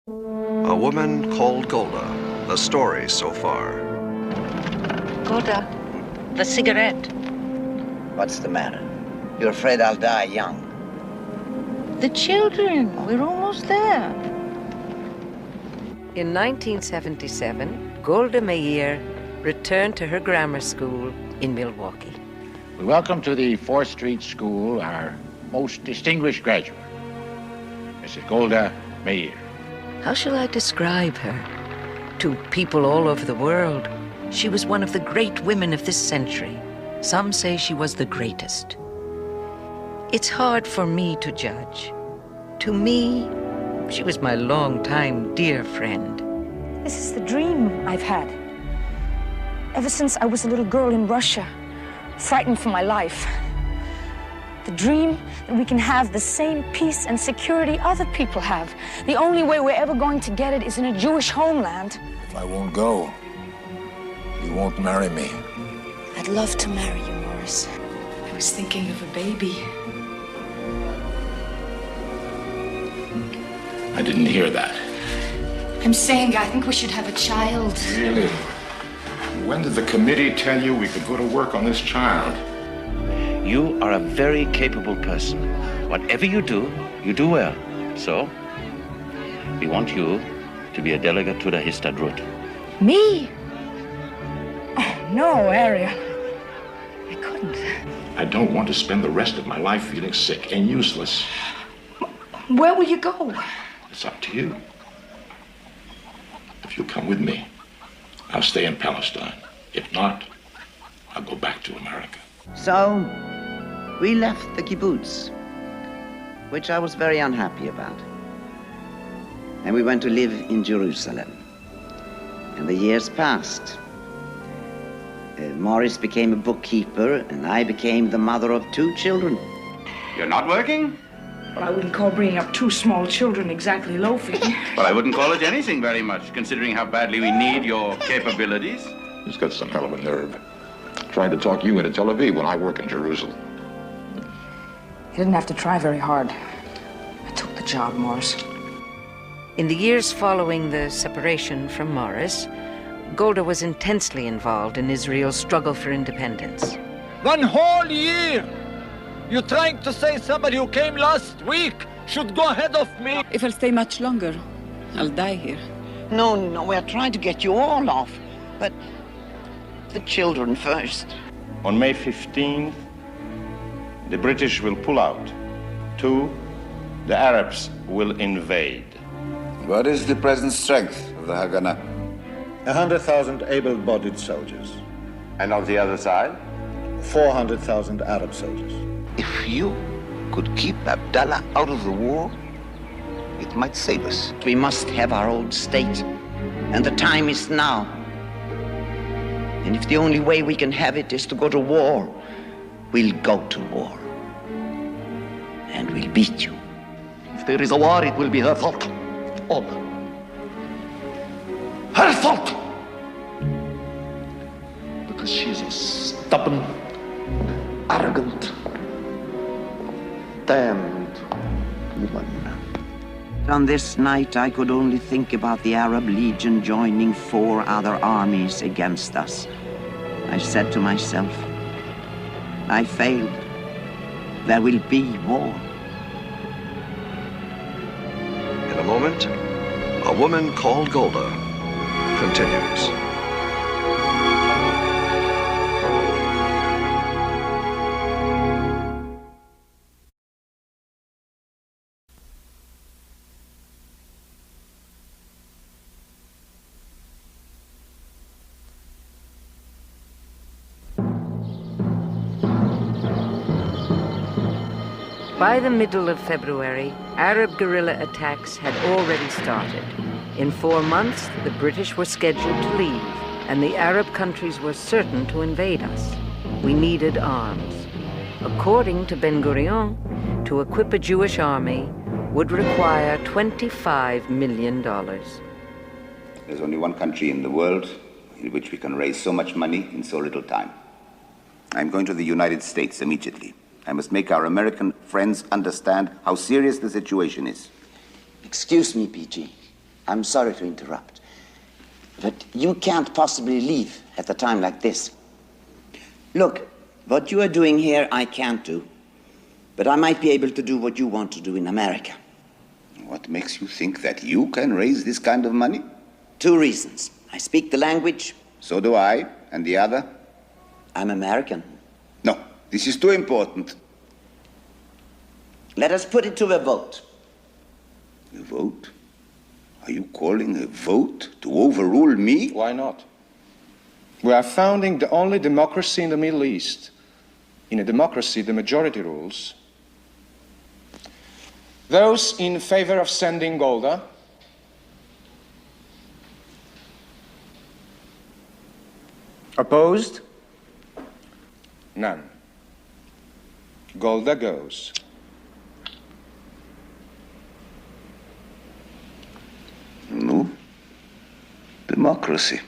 A woman called Golda. The story so far. Golda, the cigarette. What's the matter? You're afraid I'll die young? The children. We're almost there. In 1977, Golda Meir returned to her grammar school in Milwaukee. We welcome to the 4th Street School our most distinguished graduate, Mrs. Golda Meir. How shall I describe her? To people all over the world, she was one of the great women of this century. Some say she was the greatest. It's hard for me to judge. To me, she was my longtime dear friend. This is the dream I've had. Ever since I was a little girl in Russia, frightened for my life. The dream that we can have the same peace and security other people have. The only way we're ever going to get it is in a Jewish homeland. If I won't go, you won't marry me. I'd love to marry you, Morris. I was thinking of a baby. I didn't hear that. I'm saying I think we should have a child. Really? When did the committee tell you we could go to work on this child? You are a very capable person. Whatever you do well. So, we want you to be a delegate to the Histadrut. Me? Oh, no, Ariel. I couldn't. I don't want to spend the rest of my life feeling sick and useless. Where will you go? It's up to you. If you'll come with me, I'll stay in Palestine. If not, I'll go back to America. So, we left the kibbutz, which I was very unhappy about. And we went to live in Jerusalem. And the years passed. Morris became a bookkeeper, and I became the mother of 2 children. You're not working? Well, I wouldn't call bringing up 2 small children exactly loafing. Well, I wouldn't call it anything very much, considering how badly we need your capabilities. He's got some hell of a nerve. Trying to talk you into Tel Aviv when I work in Jerusalem. You didn't have to try very hard. I took the job, Morris. In the years following the separation from Morris, Golda was intensely involved in Israel's struggle for independence. 1 whole year! You're trying to say somebody who came last week should go ahead of me? If I stay much longer, I'll die here. No, we're trying to get you all off. But the children first. On May 15th, the British will pull out. 2, the Arabs will invade. What is the present strength of the Haganah? 100,000 able-bodied soldiers. And on the other side? 400,000 Arab soldiers. If you could keep Abdallah out of the war, it might save us. We must have our own state, and the time is now. And if the only way we can have it is to go to war, we'll go to war. And we'll beat you. If there is a war, it will be her fault. All. Her fault! Because she's a stubborn, arrogant, damned woman. On this night, I could only think about the Arab Legion joining 4 other armies against us. I said to myself, I failed. There will be war. In a moment, A Woman Called Golda continues. By the middle of February, Arab guerrilla attacks had already started. In 4 months, the British were scheduled to leave, and the Arab countries were certain to invade us. We needed arms. According to Ben Gurion, to equip a Jewish army would require $25 million. There's only one country in the world in which we can raise so much money in so little time. I'm going to the United States immediately. I must make our American friends understand how serious the situation is. Excuse me, PG. I'm sorry to interrupt, but you can't possibly leave at a time like this. Look, what you are doing here, I can't do, but I might be able to do what you want to do in America. What makes you think that you can raise this kind of money? 2 reasons. I speak the language. So do I. And the other? I'm American. No, this is too important. Let us put it to a vote. A vote? Are you calling a vote to overrule me? Why not? We are founding the only democracy in the Middle East. In a democracy, the majority rules. Those in favor of sending Golda? Opposed? None. Golda goes. No. Democracy.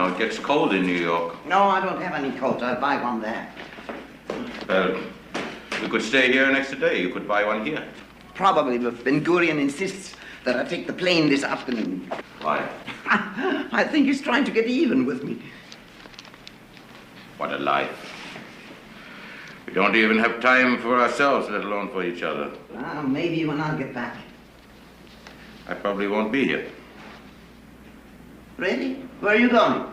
It gets cold in New York. No, I don't have any coat. I'll buy one there. Well, you could stay here an extra day. You could buy one here. Probably, but Ben Gurion insists that I take the plane this afternoon. Why? I think he's trying to get even with me. What a life. We don't even have time for ourselves, let alone for each other. Well, maybe when I get back. I probably won't be here. Really? Where are you going?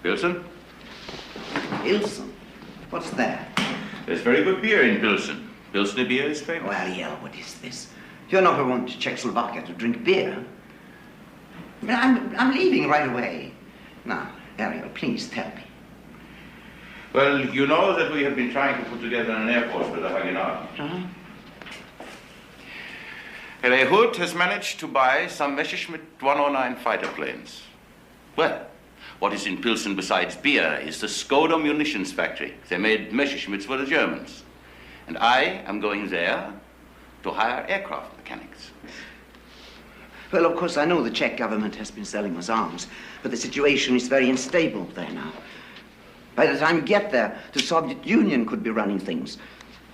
Pilsen? Pilsen? What's that? There's very good beer in Pilsen. Pilsner beer is famous. Well, yeah, what is this? You're not going to Czechoslovakia to drink beer. I'm leaving right away. Now, Ariel, please tell me. Well, you know that we have been trying to put together an air force with the HaMigdalor. Uh-huh. Hood has managed to buy some Messerschmitt 109 fighter planes. Well, what is in Pilsen besides beer is the Skoda munitions factory. They made Messerschmitts for the Germans. And I am going there to hire aircraft mechanics. Well, of course, I know the Czech government has been selling us arms, but the situation is very unstable there now. By the time you get there, the Soviet Union could be running things.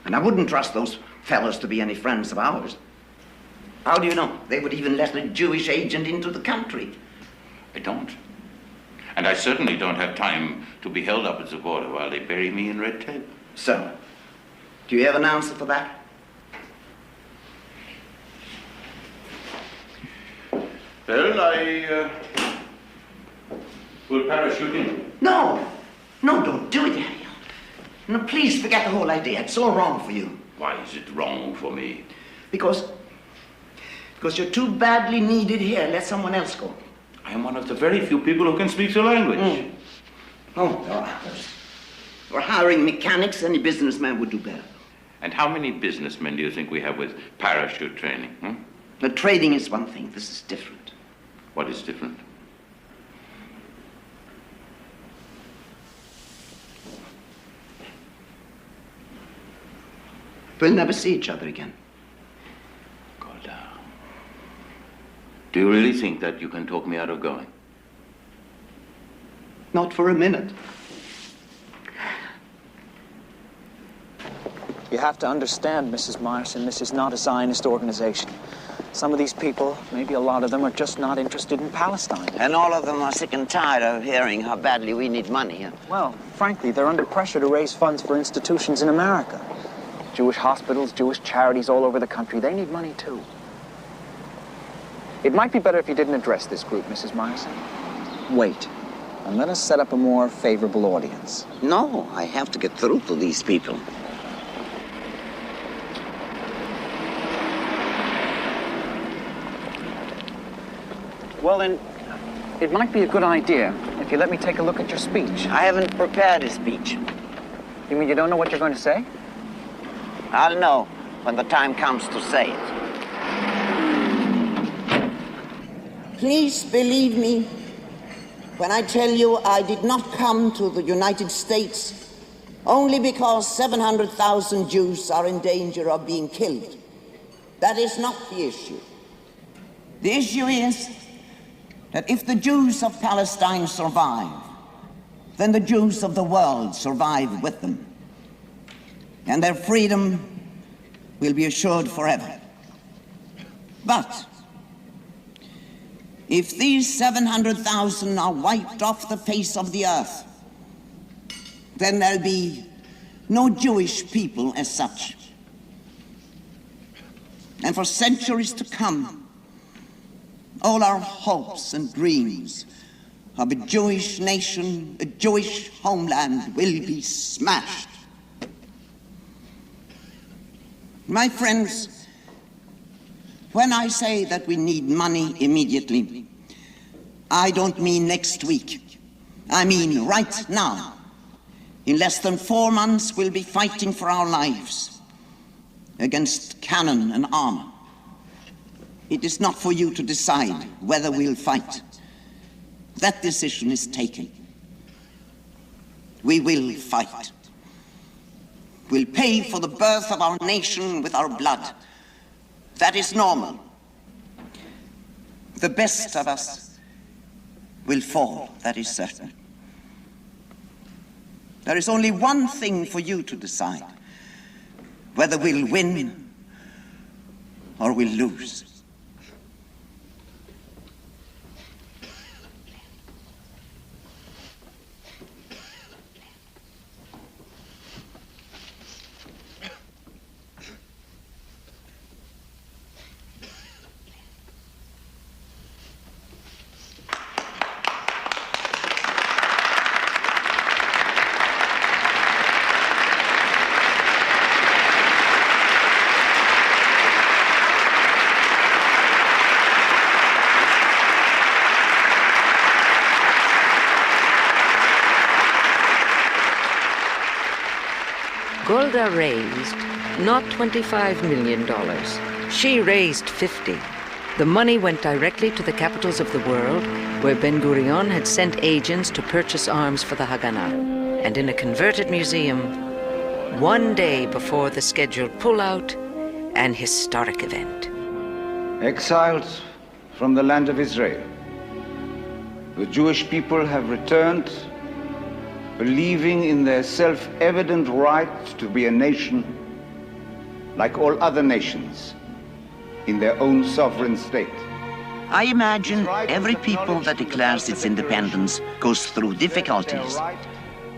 And I wouldn't trust those fellows to be any friends of ours. How do you know? They would even let a Jewish agent into the country. I don't. And I certainly don't have time to be held up at the border while they bury me in red tape. So, do you have an answer for that? Well, I will parachute in. No, don't do it, Ariel. No, please forget the whole idea. It's all wrong for you. Why is it wrong for me? Because you're too badly needed here. Let someone else go. I am one of the very few people who can speak the language. Oh, there are others. For hiring mechanics, any businessman would do better. And how many businessmen do you think we have with parachute training? The trading is one thing. This is different. What is different? We'll never see each other again. Golda. Do you really think that you can talk me out of going? Not for a minute. You have to understand, Mrs. Morrison, this is not a Zionist organization. Some of these people, maybe a lot of them, are just not interested in Palestine. And all of them are sick and tired of hearing how badly we need money. Well, frankly, they're under pressure to raise funds for institutions in America. Jewish hospitals, Jewish charities all over the country, they need money too. It might be better if you didn't address this group, Mrs. Morrison. Wait, and let us set up a more favorable audience. No, I have to get through to these people. Well, then, it might be a good idea if you let me take a look at your speech? I haven't prepared a speech. You mean you don't know what you're going to say? I'll know when the time comes to say it. Please believe me when I tell you I did not come to the United States only because 700,000 Jews are in danger of being killed. That is not the issue. The issue is that if the Jews of Palestine survive, then the Jews of the world survive with them, and their freedom will be assured forever. But if these 700,000 are wiped off the face of the earth, then there'll be no Jewish people as such. And for centuries to come, all our hopes and dreams of a Jewish nation, a Jewish homeland, will be smashed. My friends, when I say that we need money immediately, I don't mean next week. I mean right now. In less than 4 months, we'll be fighting for our lives against cannon and armor. It is not for you to decide whether we'll fight. That decision is taken. We will fight. We'll pay for the birth of our nation with our blood. That is normal. The best of us will fall, that is certain. There is only one thing for you to decide, whether we'll win or we'll lose. Golda raised not $25 million. She raised 50. The money went directly to the capitals of the world, where Ben Gurion had sent agents to purchase arms for the Haganah. And in a converted museum, one day before the scheduled pullout, an historic event. Exiles from the land of Israel, the Jewish people have returned, believing in their self-evident right to be a nation like all other nations in their own sovereign state. I imagine every people that declares its independence goes through difficulties.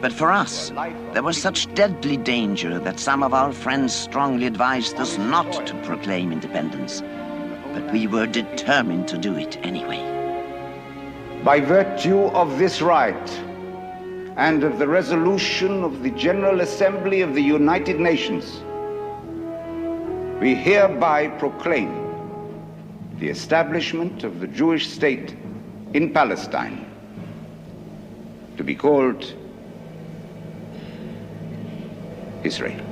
But for us, there was such deadly danger that some of our friends strongly advised us not to proclaim independence. But we were determined to do it anyway. By virtue of this right, and of the resolution of the General Assembly of the United Nations, we hereby proclaim the establishment of the Jewish state in Palestine, to be called Israel.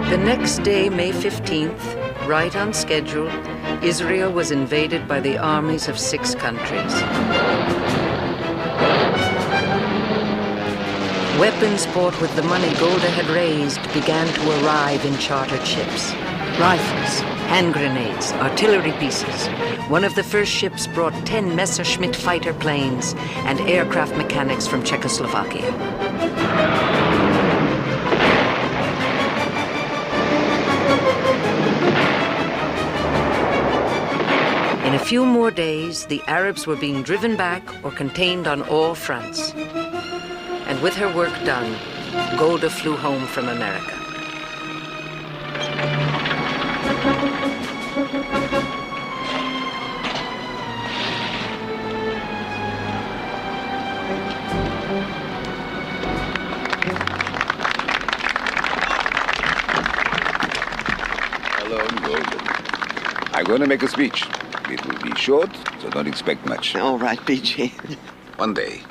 The next day, May 15th, right on schedule, Israel was invaded by the armies of 6 countries. Weapons bought with the money Golda had raised began to arrive in chartered ships. Rifles, hand grenades, artillery pieces. One of the first ships brought 10 Messerschmitt fighter planes and aircraft mechanics from Czechoslovakia. In a few more days, the Arabs were being driven back or contained on all fronts. And with her work done, Golda flew home from America. Hello, Golda. I'm going to make a speech. It will be short, so don't expect much. All right, PG. One day,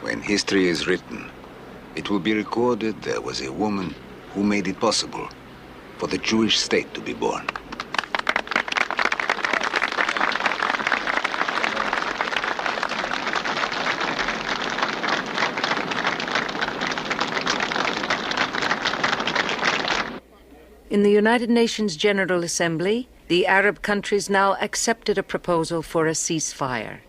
When history is written, it will be recorded there was a woman who made it possible for the Jewish state to be born. In the United Nations General Assembly, the Arab countries now accepted a proposal for a ceasefire.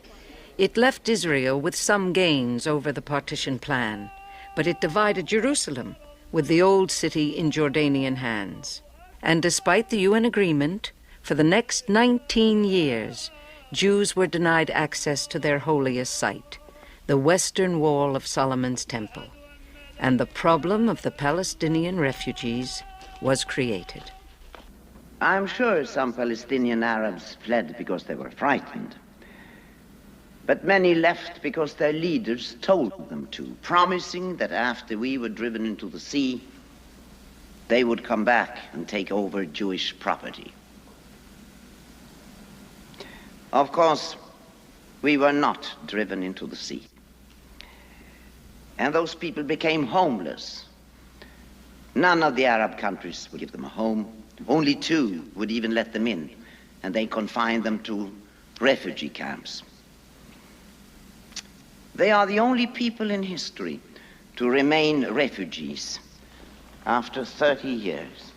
It left Israel with some gains over the partition plan, but it divided Jerusalem, with the old city in Jordanian hands. And despite the UN agreement, for the next 19 years, Jews were denied access to their holiest site, the western wall of Solomon's temple. And the problem of the Palestinian refugees was created. I'm sure some Palestinian Arabs fled because they were frightened. But many left because their leaders told them to, promising that after we were driven into the sea, they would come back and take over Jewish property. Of course, we were not driven into the sea. And those people became homeless. None of the Arab countries would give them a home. Only 2 would even let them in, and they confined them to refugee camps. They are the only people in history to remain refugees after 30 years.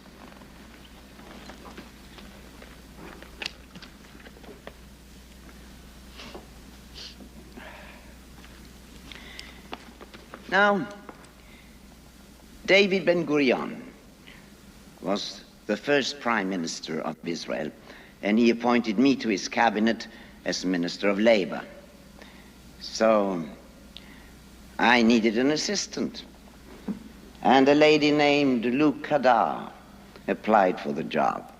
Now, David Ben Gurion was the first Prime Minister of Israel, and he appointed me to his cabinet as Minister of Labor. So I needed an assistant, and a lady named Luke Kadar applied for the job.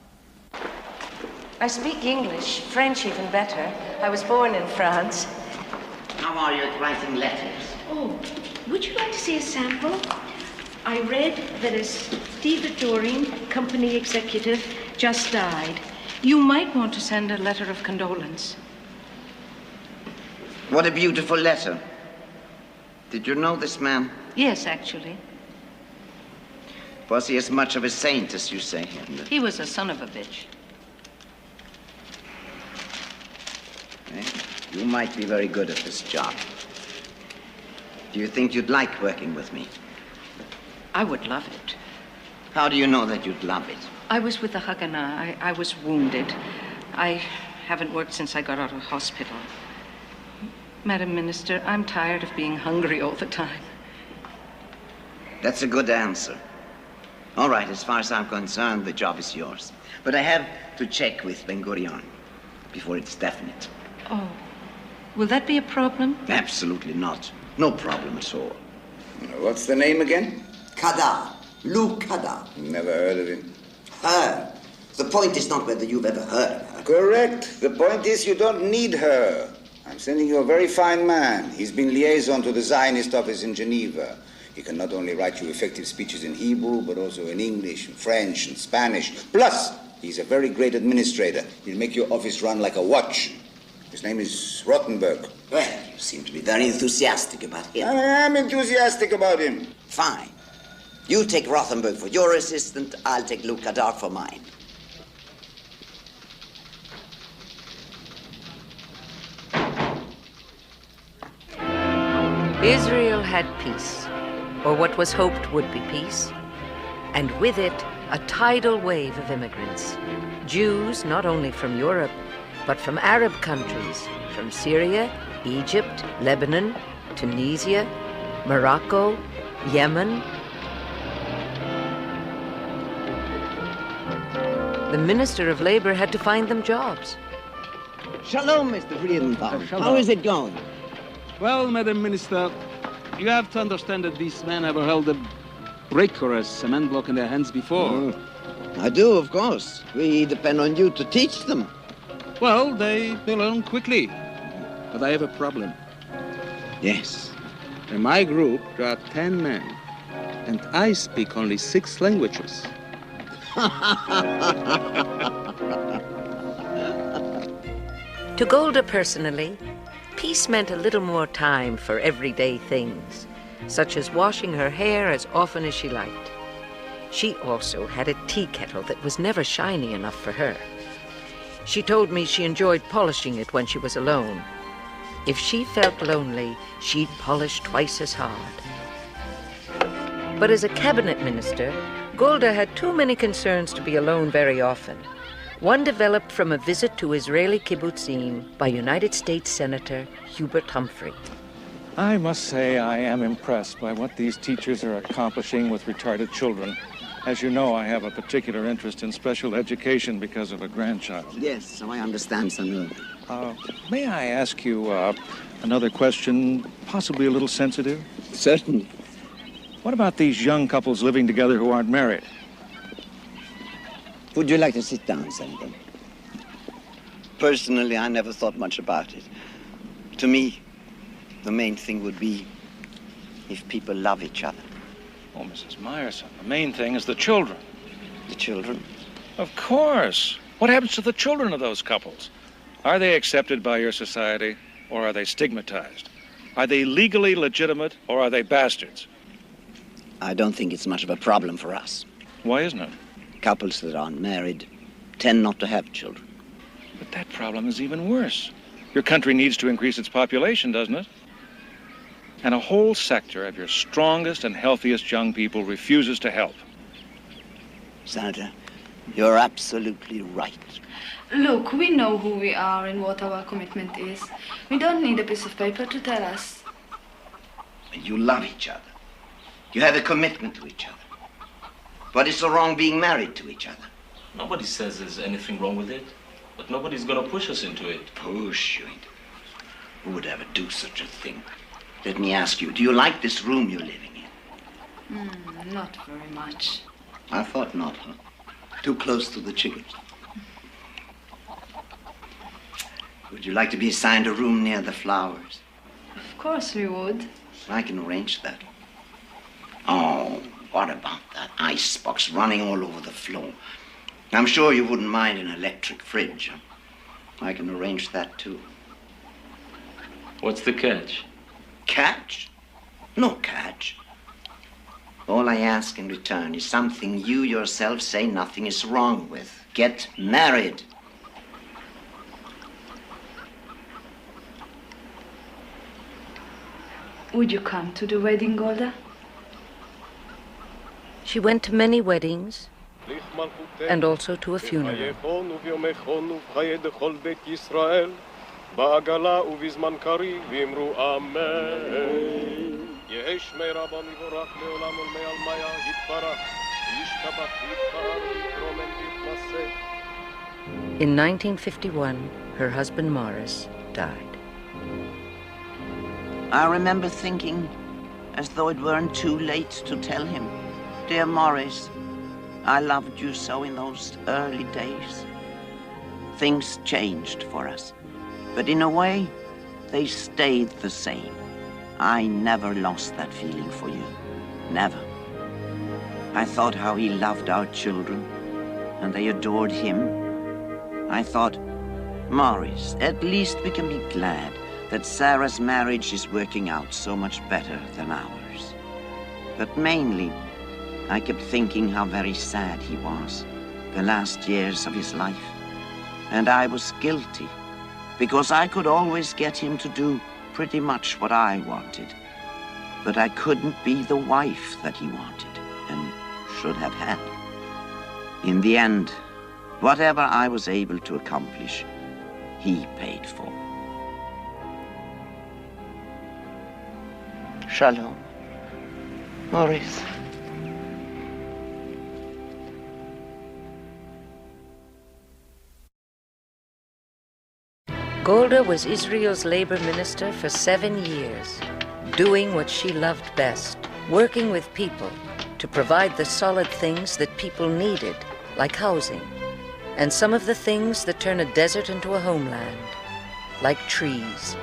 I speak English, French even better. I was born in France. How are you at writing letters? Oh, would you like to see a sample? I read that a stevedoring company executive just died. You might want to send a letter of condolence. What a beautiful letter. Did you know this man? Yes, actually. Was he as much of a saint as you say? He was a son of a bitch. You might be very good at this job. Do you think you'd like working with me? I would love it. How do you know that you'd love it? I was with the Haganah. I was wounded. I haven't worked since I got out of hospital. Madam Minister, I'm tired of being hungry all the time. That's a good answer. All right, as far as I'm concerned, the job is yours. But I have to check with Ben Gurion before it's definite. Oh, will that be a problem? Absolutely not. No problem at all. What's the name again? Kadar. Luke Kadar. Never heard of him. Her. The point is not whether you've ever heard of her. Correct. The point is you don't need her. I'm sending you a very fine man. He's been liaison to the Zionist office in Geneva. He can not only write you effective speeches in Hebrew, but also in English, and French, and Spanish. Plus, he's a very great administrator. He'll make your office run like a watch. His name is Rottenberg. Well, you seem to be very enthusiastic about him. I'm enthusiastic about him. Fine. You take Rothenberg for your assistant, I'll take Luke Kadar for mine. Israel had peace, or what was hoped would be peace, and with it, a tidal wave of immigrants. Jews not only from Europe, but from Arab countries, from Syria, Egypt, Lebanon, Tunisia, Morocco, Yemen. The Minister of Labor had to find them jobs. Shalom, Mr. Friedenthal. How is it going? Well, Madam Minister, you have to understand that these men have held a brick or a cement block in their hands before. I do, of course. We depend on you to teach them. Well, they learn quickly. But I have a problem. Yes. In my group, there are 10 men, and I speak only 6 languages. To Golda personally, peace meant a little more time for everyday things, such as washing her hair as often as she liked. She also had a tea kettle that was never shiny enough for her. She told me she enjoyed polishing it when she was alone. If she felt lonely, she'd polish twice as hard. But as a cabinet minister, Golda had too many concerns to be alone very often. One developed from a visit to Israeli kibbutzim by United States Senator Hubert Humphrey. I must say I am impressed by what these teachers are accomplishing with retarded children. As you know, I have a particular interest in special education because of a grandchild. Yes, so I understand, Samuel. May I ask you another question, possibly a little sensitive? Certainly. What about these young couples living together who aren't married? Would you like to sit down, Senator? Personally, I never thought much about it. To me, the main thing would be if people love each other. Oh, Mrs. Meyerson, the main thing is the children. The children? Of course. What happens to the children of those couples? Are they accepted by your society, or are they stigmatized? Are they legally legitimate, or are they bastards? I don't think it's much of a problem for us. Why isn't it? Couples that aren't married tend not to have children. But that problem is even worse. Your country needs to increase its population, doesn't it? And a whole sector of your strongest and healthiest young people refuses to help. Senator, you're absolutely right. Look, we know who we are and what our commitment is. We don't need a piece of paper to tell us. You love each other. You have a commitment to each other. What is so wrong being married to each other? Nobody says there's anything wrong with it, but nobody's gonna push us into it. Push you into it? Who would ever do such a thing? Let me ask you, do you like this room you're living in? Not very much. I thought not, huh? Too close to the chickens. Would you like to be assigned a room near the flowers? Of course we would. I can arrange that. Oh, what about that icebox running all over the floor? I'm sure you wouldn't mind an electric fridge. I can arrange that, too. What's the catch? Catch? No catch. All I ask in return is something you yourself say nothing is wrong with. Get married. Would you come to the wedding, Golda? She went to many weddings and also to a funeral. בעגלה ובזמן קריב אמרו אמן. יהי שמי רבו מבורך לעולם ולמי עלמיה יתברך, וישתבח ויתפאר ויתרומם ויתנשא. In 1951, her husband Morris died. I remember thinking, as though it weren't too late to tell him, "Dear Morris, I loved you so in those early days." Things changed for us. But in a way, they stayed the same. I never lost that feeling for you. Never. I thought how he loved our children, and they adored him. I thought, Morris, at least we can be glad that Sarah's marriage is working out so much better than ours. But mainly, I kept thinking how very sad he was, the last years of his life. And I was guilty, because I could always get him to do pretty much what I wanted. But I couldn't be the wife that he wanted and should have had. In the end, whatever I was able to accomplish, he paid for. Shalom, Morris. Golda was Israel's labor minister for 7 years, doing what she loved best, working with people to provide the solid things that people needed, like housing, and some of the things that turn a desert into a homeland, like trees.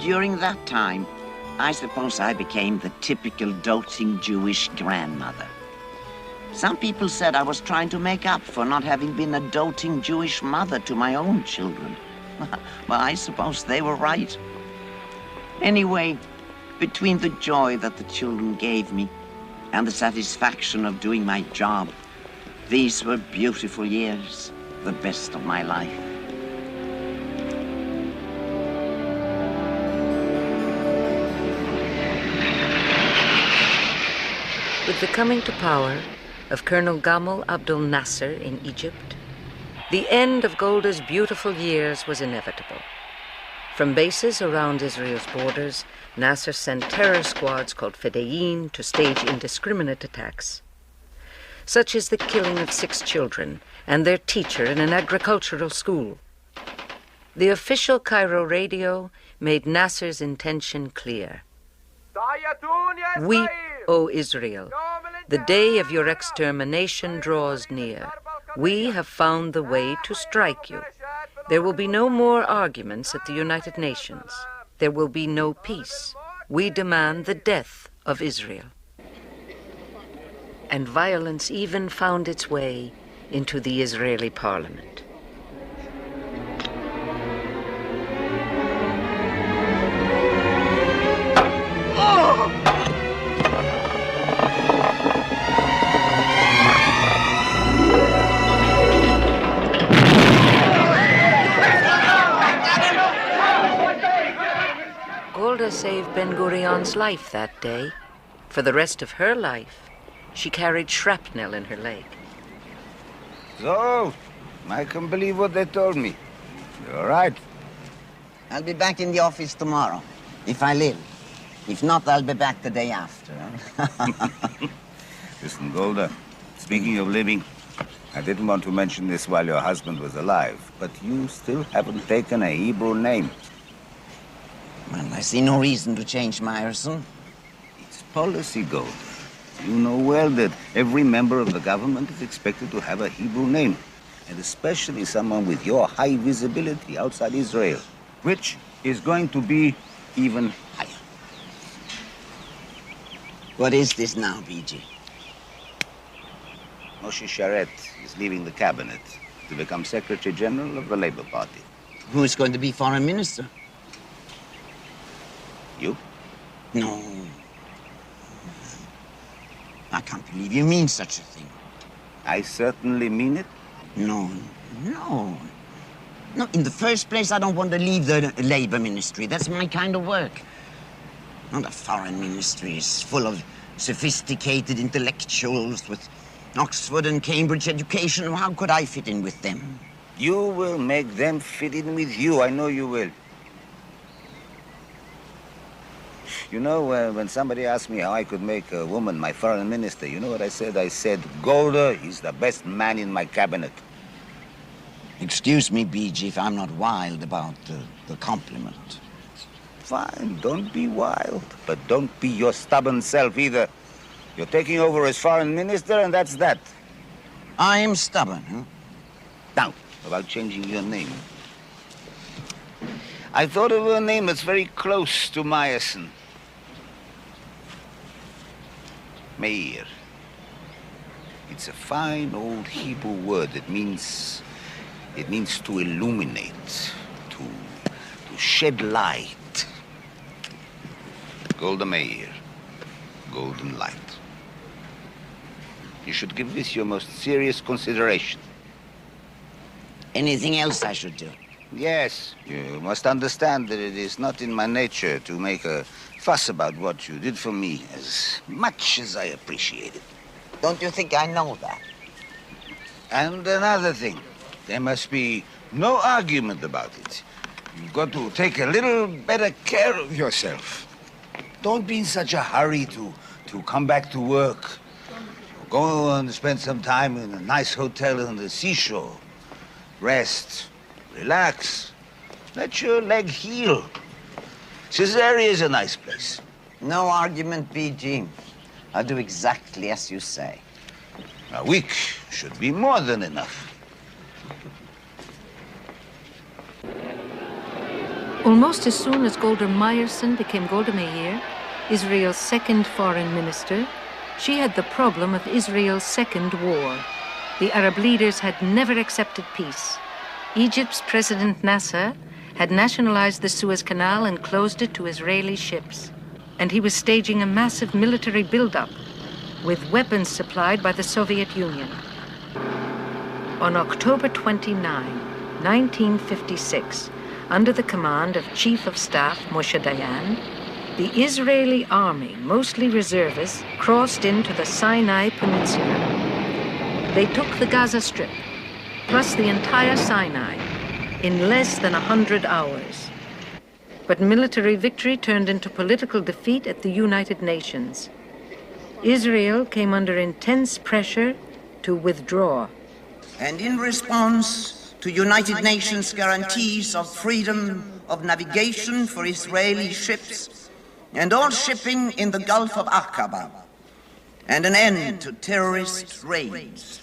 During that time, I suppose I became the typical doting Jewish grandmother. Some people said I was trying to make up for not having been a doting Jewish mother to my own children. Well, I suppose they were right. Anyway, between the joy that the children gave me and the satisfaction of doing my job, these were beautiful years, the best of my life. With the coming to power of Colonel Gamal Abdel Nasser in Egypt, the end of Golda's beautiful years was inevitable. From bases around Israel's borders, Nasser sent terror squads called Fedayeen to stage indiscriminate attacks, such as the killing of 6 children and their teacher in an agricultural school. The official Cairo radio made Nasser's intention clear. Weep, O Israel. The day of your extermination draws near. We have found the way to strike you. There will be no more arguments at the United Nations. There will be no peace. We demand the death of Israel. And violence even found its way into the Israeli parliament. Golda saved Ben Gurion's life that day. For the rest of her life, she carried shrapnel in her leg. So, I can believe what they told me. You're right. I'll be back in the office tomorrow, if I live. If not, I'll be back the day after. Listen, Golda, speaking of living, I didn't want to mention this while your husband was alive, but you still haven't taken a Hebrew name. Well, I see no reason to change, Meyerson. It's policy, Golda. You know well that every member of the government is expected to have a Hebrew name, and especially someone with your high visibility outside Israel, which is going to be even higher. What is this now, BG? Moshe Sharet is leaving the cabinet to become Secretary General of the Labour Party. Who is going to be Foreign Minister? You? No. I can't believe you mean such a thing. I certainly mean it. No. No, in the first place, I don't want to leave the Labour Ministry. That's my kind of work. No, the Foreign Ministry is full of sophisticated intellectuals with Oxford and Cambridge education. How could I fit in with them? You will make them fit in with you. I know you will. You know, when somebody asked me how I could make a woman my foreign minister, you know what I said? I said, Golda is the best man in my cabinet. Excuse me, BG, if I'm not wild about the compliment. Fine, don't be wild, but don't be your stubborn self either. You're taking over as foreign minister, and that's that. I am stubborn, huh? Now, about changing your name. I thought of a name that's very close to Meyerson. Meir. It's a fine old Hebrew word that means to illuminate, to shed light. Golda Meir, golden light. You should give this your most serious consideration. Anything else I should do? Yes, you must understand that it is not in my nature to make a fuss about what you did for me, as much as I appreciate it. Don't you think I know that? And another thing, there must be no argument about it. You've got to take a little better care of yourself. Don't be in such a hurry to come back to work. Go and spend some time in a nice hotel on the seashore. Rest. Relax. Let your leg heal. Caesarea is a nice place. No argument, BG. I'll do exactly as you say. A week should be more than enough. Almost as soon as Golda Meyerson became Golda Meir, Israel's second foreign minister, She had the problem of Israel's second war. The Arab leaders had never accepted peace. Egypt's President Nasser had nationalized the Suez Canal and closed it to Israeli ships. And he was staging a massive military buildup with weapons supplied by the Soviet Union. On October 29, 1956, under the command of Chief of Staff Moshe Dayan, the Israeli army, mostly reservists, crossed into the Sinai Peninsula. They took the Gaza Strip, plus the entire Sinai, in less than 100 hours. But military victory turned into political defeat at the United Nations. Israel came under intense pressure to withdraw. And in response to United Nations guarantees of freedom of navigation for Israeli ships and all shipping in the Gulf of Aqaba, and an end to terrorist raids,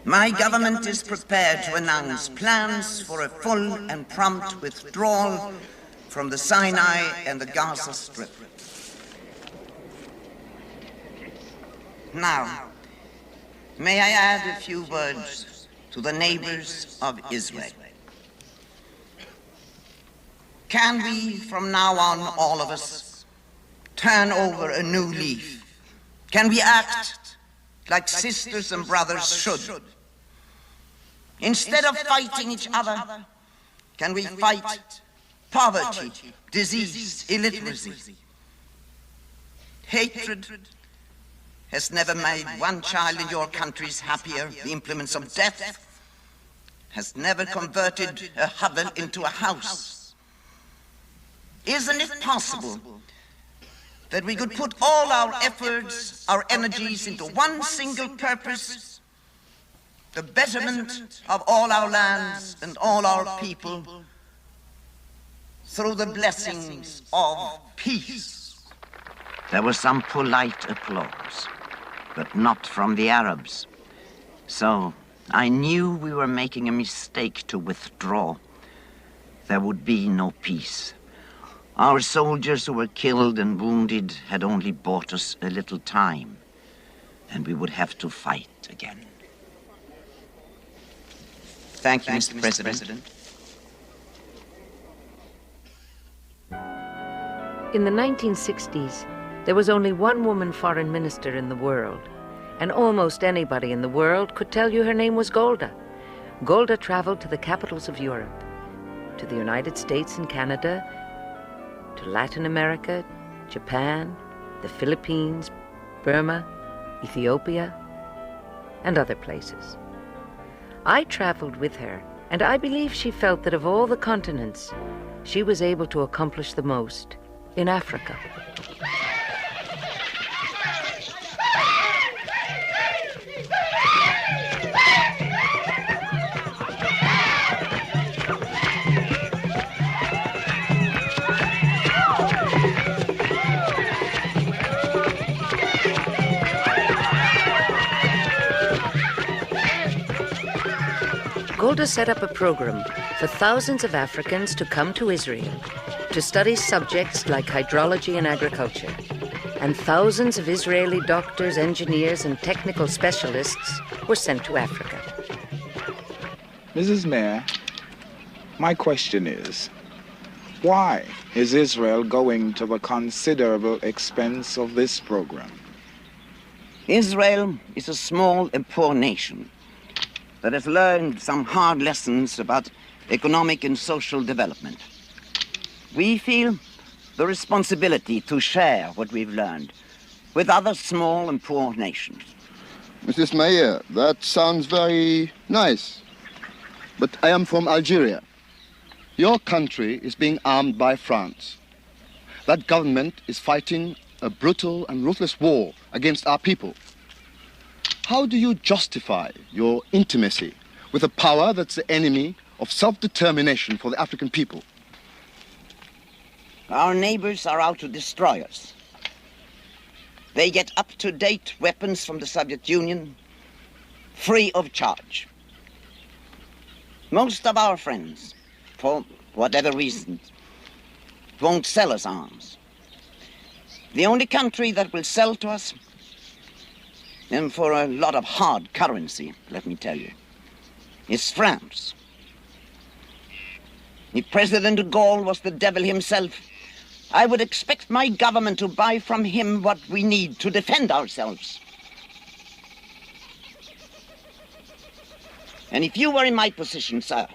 my government is prepared to announce plans for a full and prompt withdrawal from the Sinai and the Gaza Strip. Now, may I add a few words to the neighbors of Israel? Can we, from now on, all of us, turn over a new leaf? Can we act like sisters and brothers should? Instead of fighting each other, can we fight poverty, disease, illiteracy? Hatred has never made one child in your countries happier. The implements of death has never converted a hovel into a house. Isn't it possible that we could put all our efforts, our energies into one single purpose, the betterment of all our lands and all our people through the blessings of peace? There was some polite applause, but not from the Arabs. So I knew we were making a mistake to withdraw. There would be no peace. Our soldiers who were killed and wounded had only bought us a little time, and we would have to fight again. Thank you, Mr. President. In the 1960s, there was only one woman foreign minister in the world, and almost anybody in the world could tell you her name was Golda. Golda traveled to the capitals of Europe, to the United States and Canada, to Latin America, Japan, the Philippines, Burma, Ethiopia, and other places. I traveled with her, and I believe she felt that of all the continents, she was able to accomplish the most in Africa. Golda set up a program for thousands of Africans to come to Israel to study subjects like hydrology and agriculture. And thousands of Israeli doctors, engineers, and technical specialists were sent to Africa. Mrs. Mayor, my question is, why is Israel going to the considerable expense of this program? Israel is a small and poor nation that has learned some hard lessons about economic and social development. We feel the responsibility to share what we've learned with other small and poor nations. Mrs. Mayor, that sounds very nice, but I am from Algeria. Your country is being armed by France. That government is fighting a brutal and ruthless war against our people. How do you justify your intimacy with a power that's the enemy of self-determination for the African people? Our neighbors are out to destroy us. They get up-to-date weapons from the Soviet Union, free of charge. Most of our friends, for whatever reasons, won't sell us arms. The only country that will sell to us, and for a lot of hard currency, let me tell you, is France. If President de Gaulle was the devil himself, I would expect my government to buy from him what we need to defend ourselves. And if you were in my position, sir,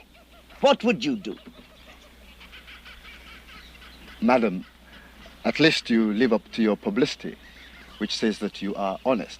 what would you do? Madam, at least you live up to your publicity, which says that you are honest.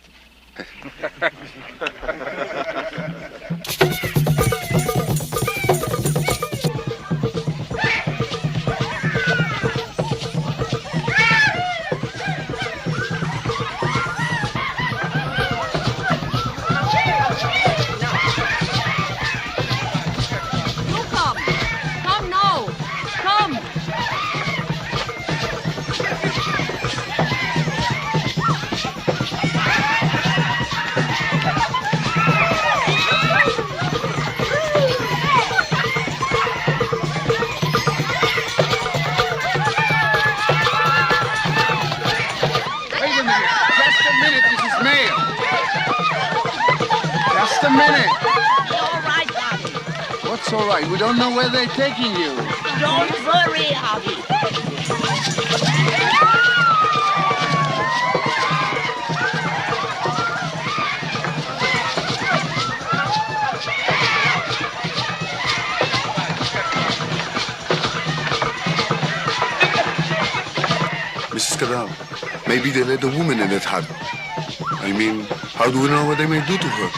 All right, we don't know where they're taking you. Don't worry, Abby. Mrs. Canal, maybe they let a woman in that hut. I mean, how do we know what they may do to her?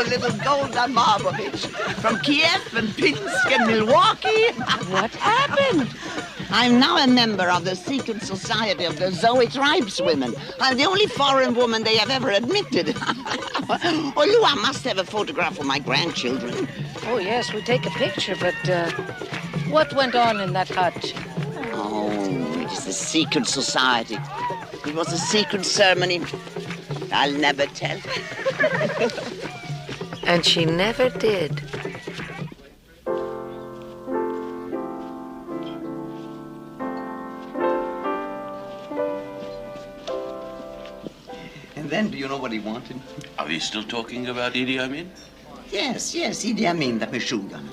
Little Golda Mabovitch from Kiev and Pinsk and Milwaukee. What happened? I'm now a member of the secret society of the Zoe tribeswomen. I'm the only foreign woman they have ever admitted. Oh, Lua must have a photograph of my grandchildren. Oh, yes, we'll take a picture, but what went on in that hut? Oh, it is the secret society. It was a secret ceremony. I'll never tell. And she never did. And then, do you know what he wanted? Are we still talking about Idi Amin? Yes, Idi Amin, the machine gunner.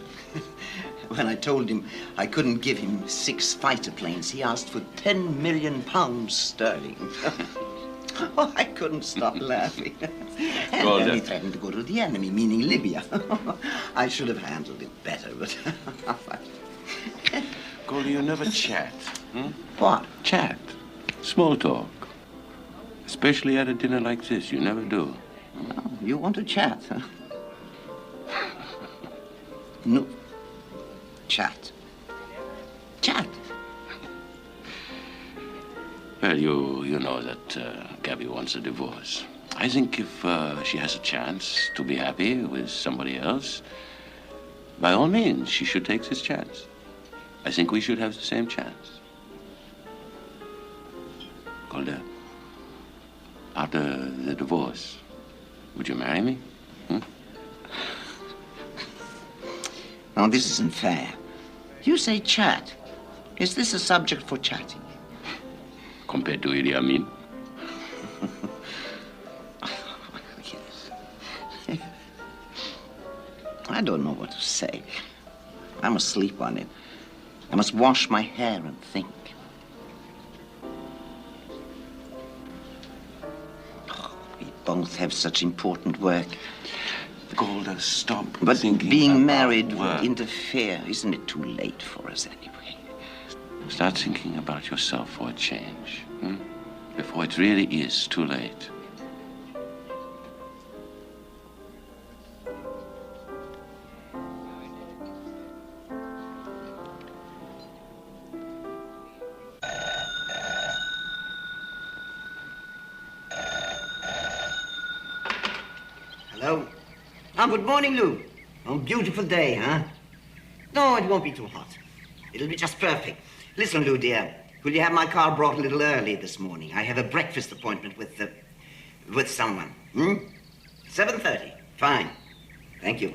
When I told him I couldn't give him 6 fighter planes, he asked for 10 million pounds sterling. Oh, I couldn't stop laughing. And then he threatened to go to the enemy, meaning Libya. I should have handled it better, but... Golda, you never chat. What? Chat. Small talk. Especially at a dinner like this. You never do. Oh, you want to chat, huh? No. Chat. Chat. Well, you know that Gabby wants a divorce. I think if she has a chance to be happy with somebody else, by all means, she should take this chance. I think we should have the same chance. Golda, after the divorce, would you marry me? Now, this isn't fair. You say chat. Is this a subject for chatting? Compared to Idi Amin? I don't know what to say. I must sleep on it. I must wash my hair and think. Oh, we both have such important work. Golda, stop But thinking being married work. would interfere. Isn't it too late for us anyway? Start thinking about yourself for a change, before it really is too late. Ah, good morning, Lou. Oh, beautiful day, huh? No, it won't be too hot. It'll be just perfect. Listen, Lou, dear, will you have my car brought a little early this morning? I have a breakfast appointment with someone. 7:30. Fine. Thank you.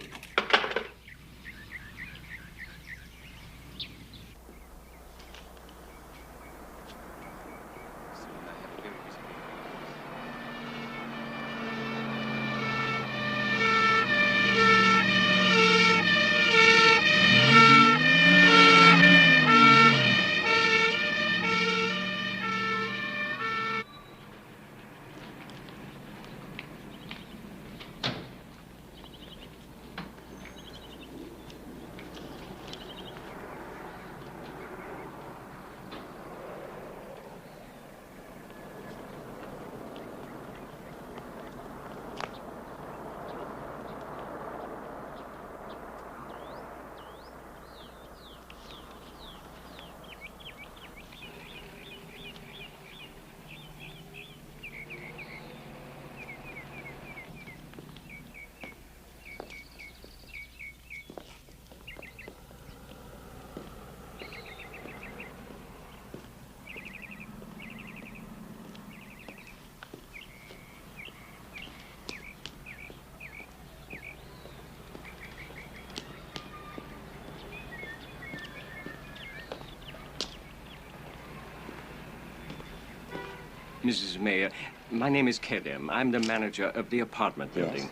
Mrs. Mayor, my name is Kedem. I'm the manager of the apartment building.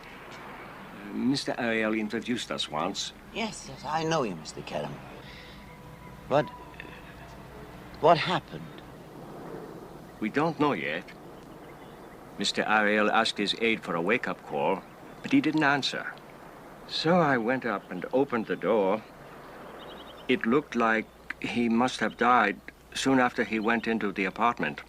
Mr. Ariel introduced us once. Yes, I know you, Mr. Kedem. But what happened? We don't know yet. Mr. Ariel asked his aide for a wake-up call, but he didn't answer. So I went up and opened the door. It looked like he must have died soon after he went into the apartment.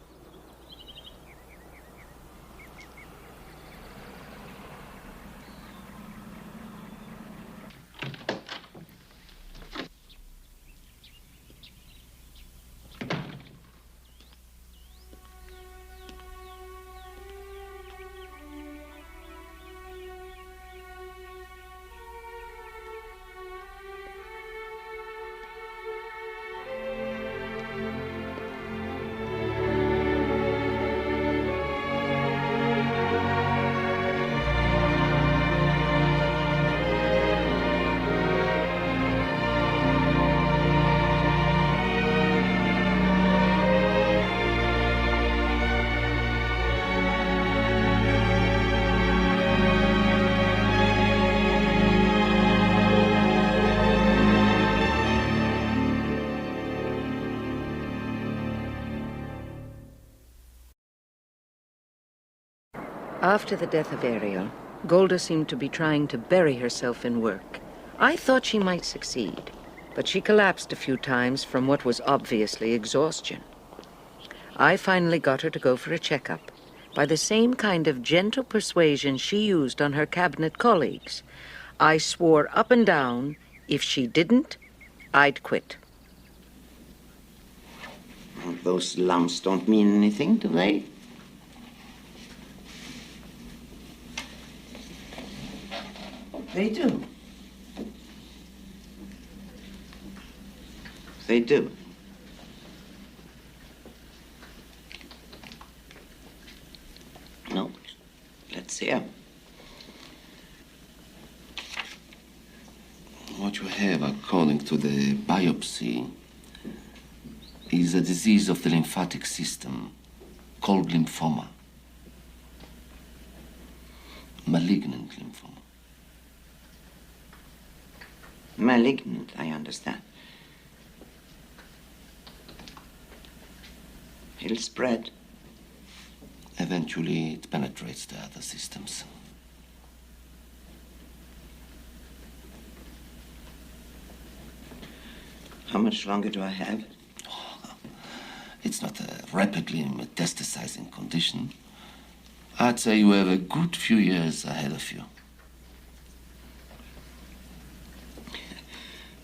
After the death of Ariel, Golda seemed to be trying to bury herself in work. I thought she might succeed, but she collapsed a few times from what was obviously exhaustion. I finally got her to go for a checkup by the same kind of gentle persuasion she used on her cabinet colleagues. I swore up and down, if she didn't, I'd quit. Those lumps don't mean anything, do they? They do. They do. No, let's hear. What you have, according to the biopsy, is a disease of the lymphatic system called lymphoma. Malignant lymphoma. Malignant, I understand. It'll spread. Eventually, it penetrates the other systems. How much longer do I have? It's not a rapidly metastasizing condition. I'd say you have a good few years ahead of you.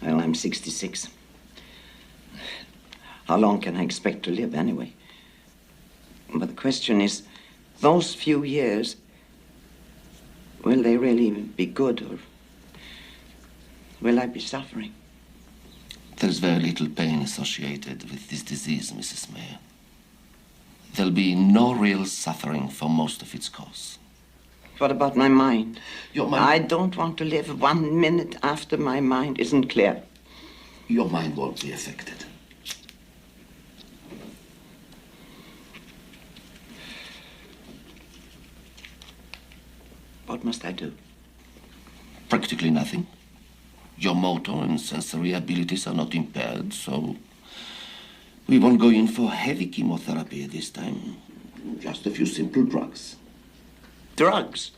Well, I'm 66. How long can I expect to live, anyway? But the question is, those few years, Will they really be good, or will I be suffering? There's very little pain associated with this disease, Mrs. Mayer. There'll be no real suffering for most of its cause. What about my mind? Your mind? I don't want to live 1 minute after my mind isn't clear. Your mind won't be affected. What must I do? Practically nothing. Your motor and sensory abilities are not impaired, so we won't go in for heavy chemotherapy at this time. Just a few simple drugs. Drugs?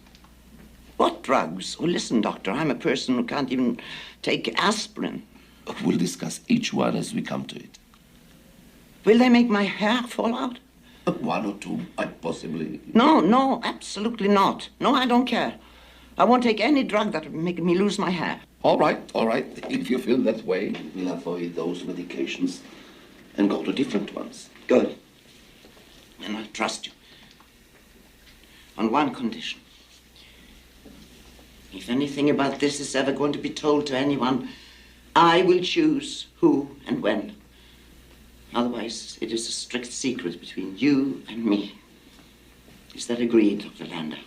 What drugs? Oh, listen, Doctor, I'm a person who can't even take aspirin. We'll discuss each one as we come to it. Will they make my hair fall out? One or two, possibly. No, absolutely not. No, I don't care. I won't take any drug that would make me lose my hair. All right. If you feel that way, we'll avoid those medications and go to different ones. Good. And I trust you. On one condition. If anything about this is ever going to be told to anyone, I will choose who and when. Otherwise, it is a strict secret between you and me. Is that agreed, Dr. Lander?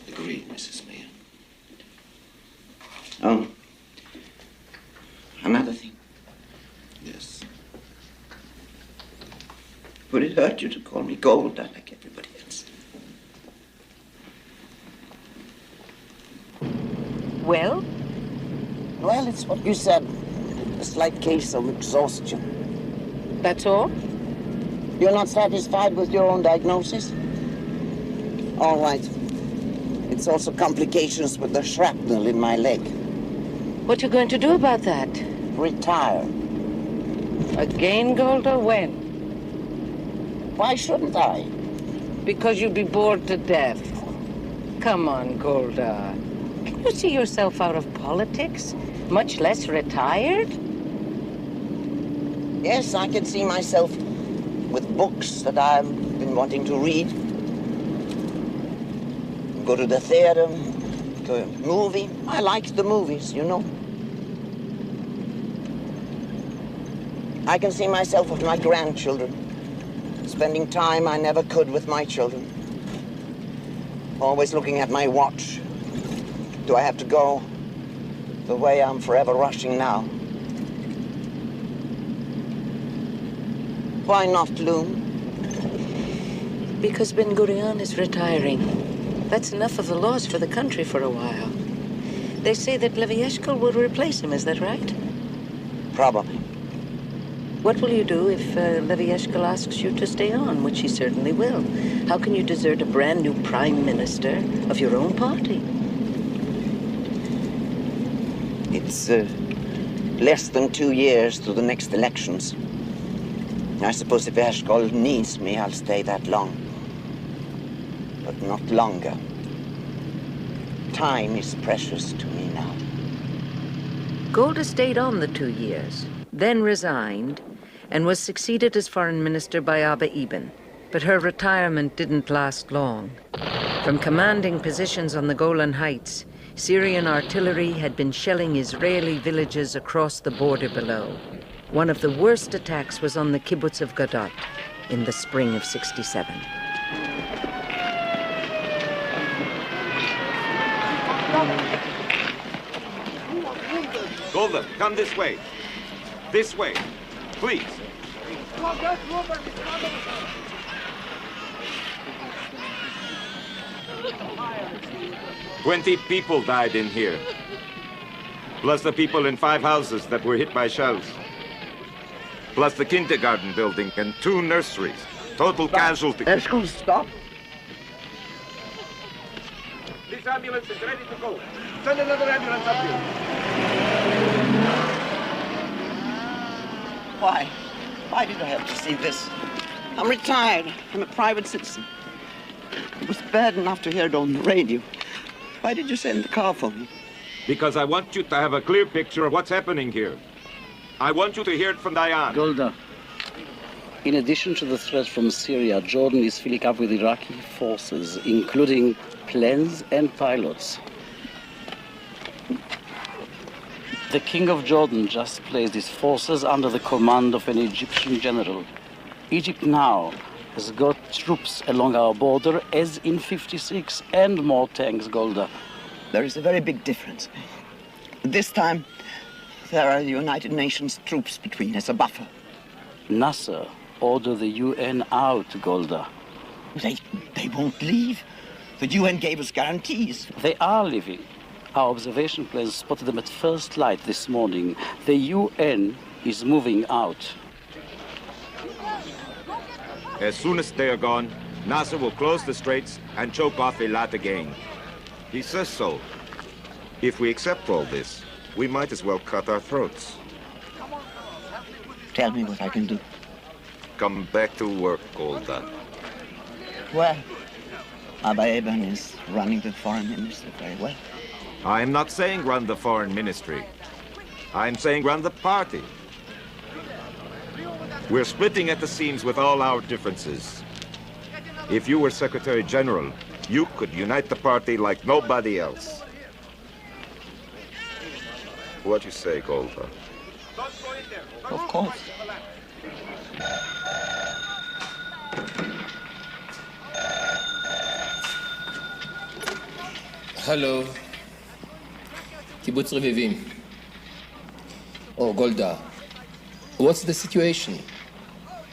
Agreed, Mrs. Mayer. Oh, another thing. Yes. Would it hurt you to call me Golda like everybody else? Well? Well, it's what you said. A slight case of exhaustion. That's all? You're not satisfied with your own diagnosis? All right. It's also complications with the shrapnel in my leg. What you going to do about that? Retire. Again, Golda? When? Why shouldn't I? Because you'd be bored to death. Come on, Golda. Can you see yourself out of politics? Much less retired? Yes, I can see myself with books that I've been wanting to read. Go to the theater, to a movie. I like the movies, you know. I can see myself with my grandchildren, spending time I never could with my children. Always looking at my watch. Do I have to go the way I'm forever rushing now? Why not Loom? Because Ben Gurion is retiring. That's enough of the laws for the country for a while. They say that Levi Eshkol will replace him, is that right? Probably. What will you do if Levi Eshkol asks you to stay on, which he certainly will? How can you desert a brand new prime minister of your own party? It's less than 2 years to the next elections. I suppose if Eshkol needs me, I'll stay that long. But not longer. Time is precious to me now. Golda stayed on the 2 years, then resigned, and was succeeded as foreign minister by Abba Eban. But her retirement didn't last long. From commanding positions on the Golan Heights, Syrian artillery had been shelling Israeli villages across the border below. One of the worst attacks was on the kibbutz of Gadot in the spring of '67. Golda, come this way. This way, please. 20 people died in here, plus the people in 5 houses that were hit by shells, plus the kindergarten building and 2 nurseries. Total casualties. Eshkol, stop. This ambulance is ready to go. Send another ambulance up here. Why? Why did I have to see this? I'm retired. I'm a private citizen. It was bad enough to hear it on the radio. Why did you send the car for me? Because I want you to have a clear picture of what's happening here. I want you to hear it from Diane. Golda, in addition to the threat from Syria, Jordan is filling up with Iraqi forces, including planes and pilots. The King of Jordan just placed his forces under the command of an Egyptian general. Egypt now has got troops along our border, as in '56, and more tanks, Golda. There is a very big difference. This time, there are the United Nations troops between as a buffer. Nasser ordered the UN out, Golda. They won't leave. The UN gave us guarantees. They are leaving. Our observation planes spotted them at first light this morning. The UN is moving out. As soon as they are gone, Nasser will close the straits and choke off Eilat again. He says so. If we accept all this, we might as well cut our throats. Tell me what I can do. Come back to work, Golda. Well, Abba Eban is running the foreign ministry very well. I'm not saying run the foreign ministry. I'm saying run the party. We're splitting at the seams with all our differences. If you were Secretary General, you could unite the party like nobody else. What do you say, Golda? Of course. Hello. Kibbutz Revivim. Oh, Golda. What's the situation?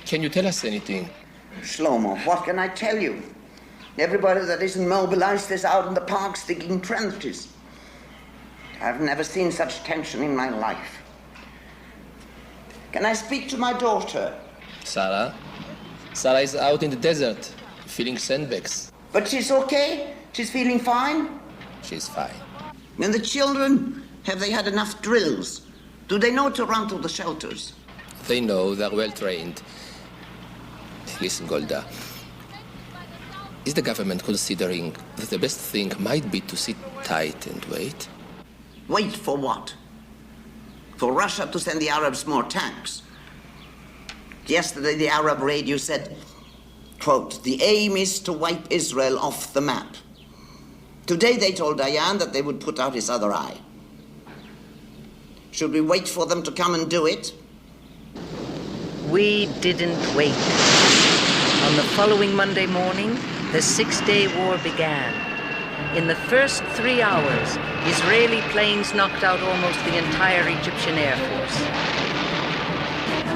Can you tell us anything? Shlomo, what can I tell you? Everybody that isn't mobilized is out in the parks digging trenches. I've never seen such tension in my life. Can I speak to my daughter? Sarah? Sarah is out in the desert, feeling sandbags. But she's okay? She's feeling fine? She's fine. And the children, have they had enough drills? Do they know to run to the shelters? They know, they're well trained. Listen, Golda. Is the government considering that the best thing might be to sit tight and wait? Wait for what? For Russia to send the Arabs more tanks? Yesterday, the Arab radio said, quote, the aim is to wipe Israel off the map. Today, they told Dayan that they would put out his other eye. Should we wait for them to come and do it? We didn't wait. On the following Monday morning, the Six-Day War began. In the first 3 hours, Israeli planes knocked out almost the entire Egyptian Air Force.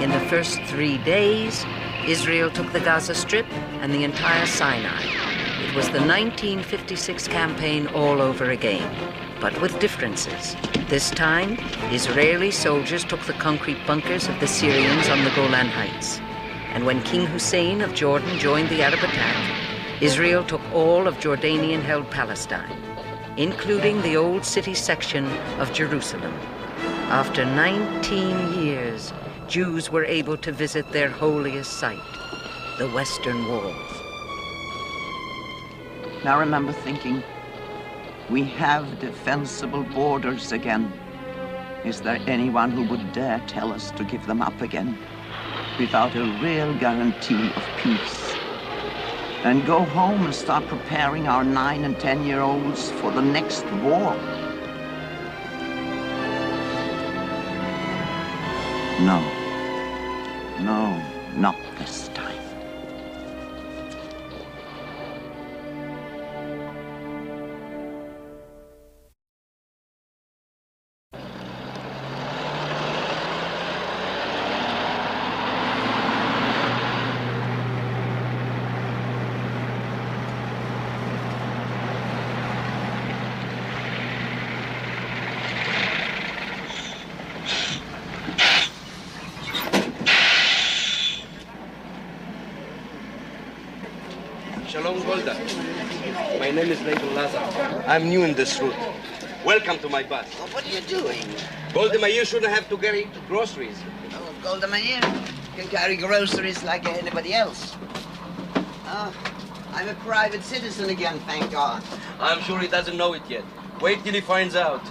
In the first 3 days, Israel took the Gaza Strip and the entire Sinai. It was the 1956 campaign all over again, but with differences. This time, Israeli soldiers took the concrete bunkers of the Syrians on the Golan Heights. And when King Hussein of Jordan joined the Arab attack, Israel took all of Jordanian-held Palestine, including the old city section of Jerusalem. After 19 years, Jews were able to visit their holiest site, the Western Wall. Now remember thinking, we have defensible borders again. Is there anyone who would dare tell us to give them up again without a real guarantee of peace? And go home and start preparing our 9- and 10-year-olds for the next war? No. No, not this time. Shalom, Golda. My name is Lazar. I'm new in this route. Welcome to my bus. Well, what are you doing? Golda Meir shouldn't have to carry groceries. Oh, Golda Meir can carry groceries like anybody else. I'm a private citizen again, thank God. I'm sure he doesn't know it yet. Wait till he finds out.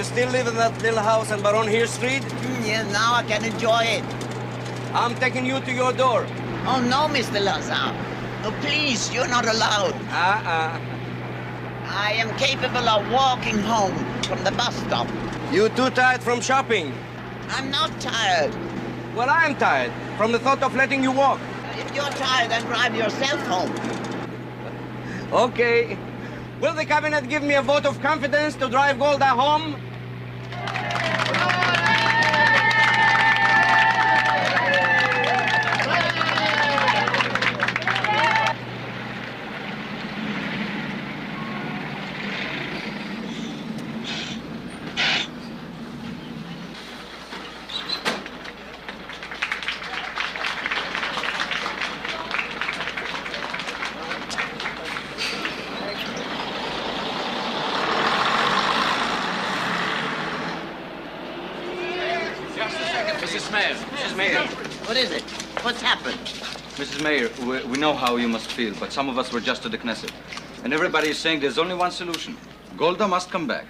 You still live in that little house on Baron Hill Street? Yeah, now I can enjoy it. I'm taking you to your door. Oh, no, Mr. Lazar. No, please, you're not allowed. I am capable of walking home from the bus stop. You too tired from shopping? I'm not tired. Well, I'm tired from the thought of letting you walk. If you're tired, then drive yourself home. Okay. Will the cabinet give me a vote of confidence to drive Golda home? Mrs. Meir. What is it? What's happened? Mrs. Meir, we know how you must feel, but some of us were just at the Knesset. And everybody is saying there's only one solution. Golda must come back.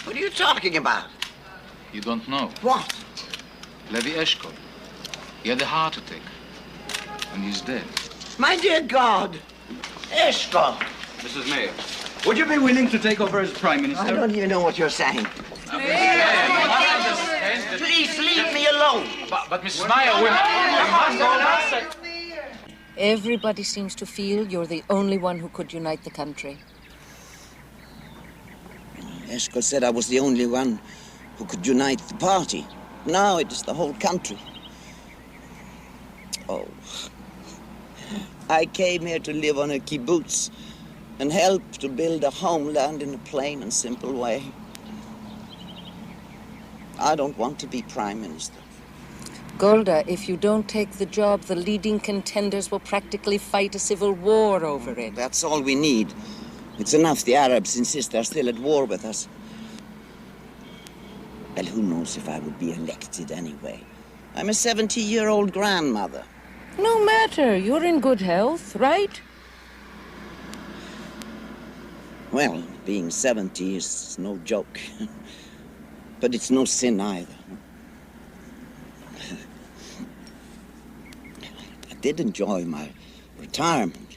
What are you talking about? You don't know. What? Levi Eshkol. He had a heart attack. And he's dead. My dear God. Eshkol. Mrs. Meir, would you be willing to take over as Prime Minister? I don't even know what you're saying. Please leave me alone. But Mrs. Meir, we must go. Everybody seems to feel you're the only one who could unite the country. Eshkol said I was the only one who could unite the party. Now it is the whole country. Oh. I came here to live on a kibbutz and help to build a homeland in a plain and simple way. I don't want to be Prime Minister. Golda, if you don't take the job, the leading contenders will practically fight a civil war over it. That's all we need. It's enough the Arabs insist they're still at war with us. Well, who knows if I would be elected anyway? I'm a 70-year-old grandmother. No matter. You're in good health, right? Well, being 70 is no joke. But it's no sin either. I did enjoy my retirement.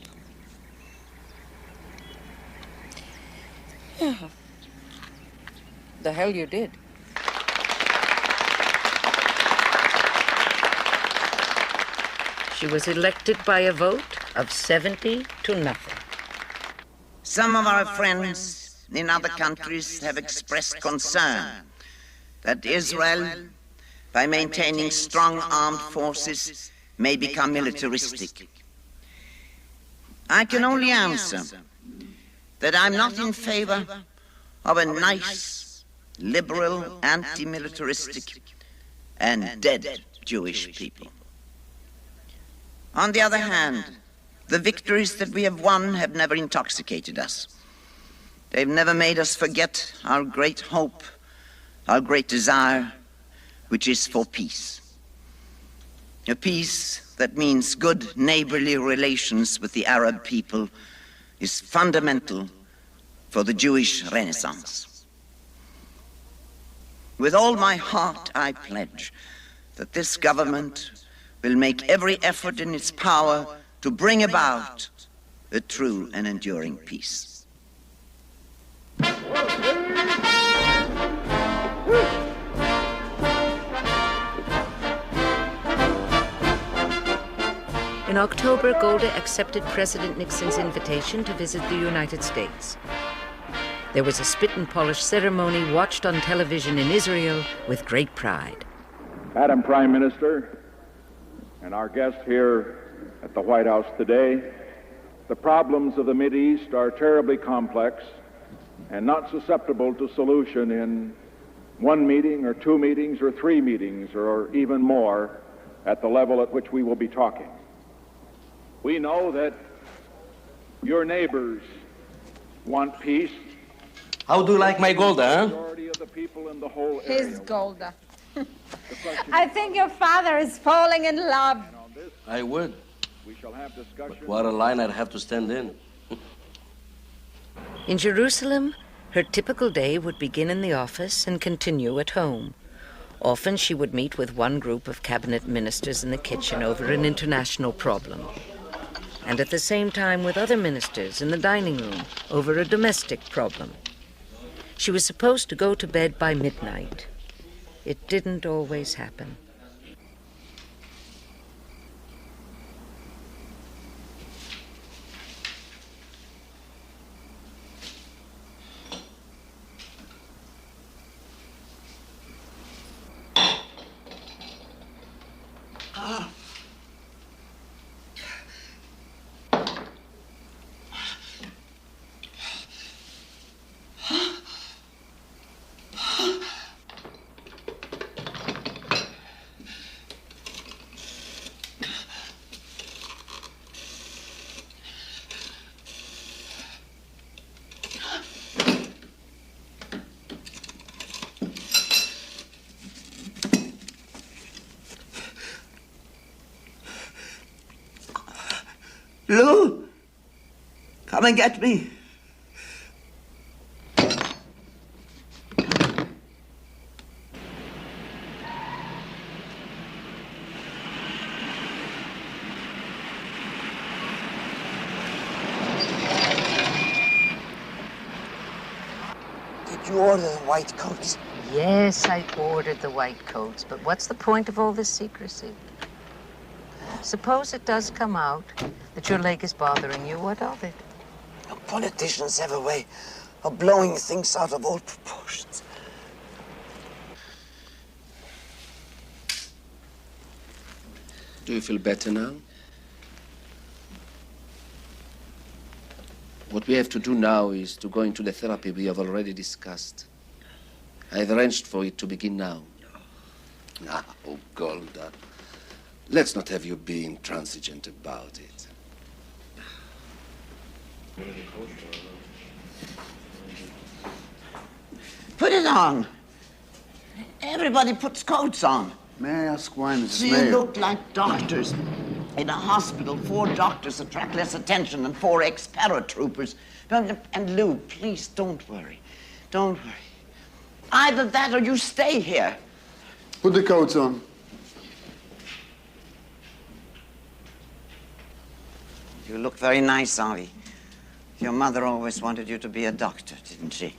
Yeah. The hell you did. She was elected by a vote of 70 to nothing. Some of our friends in other countries have expressed concern that Israel, by maintaining strong armed forces, may become militaristic. I can only answer that I'm not in favor of a nice, liberal, anti-militaristic, and dead Jewish people. On the other hand, the victories that we have won have never intoxicated us. They've never made us forget our great hope, our great desire, which is for peace. A peace that means good neighborly relations with the Arab people is fundamental for the Jewish Renaissance. With all my heart, I pledge that this government will make every effort in its power to bring about a true and enduring peace. In October, Golda accepted President Nixon's invitation to visit the United States. There was a spit and polish ceremony watched on television in Israel with great pride. Madam Prime Minister, and our guests here at the White House today, the problems of the Mideast are terribly complex and not susceptible to solution in one meeting or two meetings or three meetings or even more at the level at which we will be talking. We know that your neighbors want peace. How do you like my Golda, huh? The majority of the people in the whole area. His Golda. I think your father is falling in love. I would. We shall have discussion. But what a line I'd have to stand in. In Jerusalem, Her typical day would begin in the office and continue at home. Often she would meet with one group of cabinet ministers in the kitchen over an international problem, and at the same time with other ministers in the dining room over a domestic problem. She was supposed to go to bed by midnight. It didn't always happen. Lou, come and get me. Did you order the white coats? Yes, I ordered the white coats, but what's the point of all this secrecy? Suppose it does come out that your leg is bothering you, what of it? Politicians have a way of blowing things out of all proportions. Do you feel better now? What we have to do now is to go into the therapy we have already discussed. I have arranged for it to begin now. Now, Golda, let's not have you be intransigent about it. Put it on. Everybody puts coats on. May I ask why, Mrs. So Mayor? you look like doctors. In a hospital, 4 doctors attract less attention than 4 ex-paratroopers. And Lou, please don't worry. Don't worry. Either that or you stay here. Put the coats on. You look very nice, Avi. Your mother always wanted you to be a doctor, didn't she?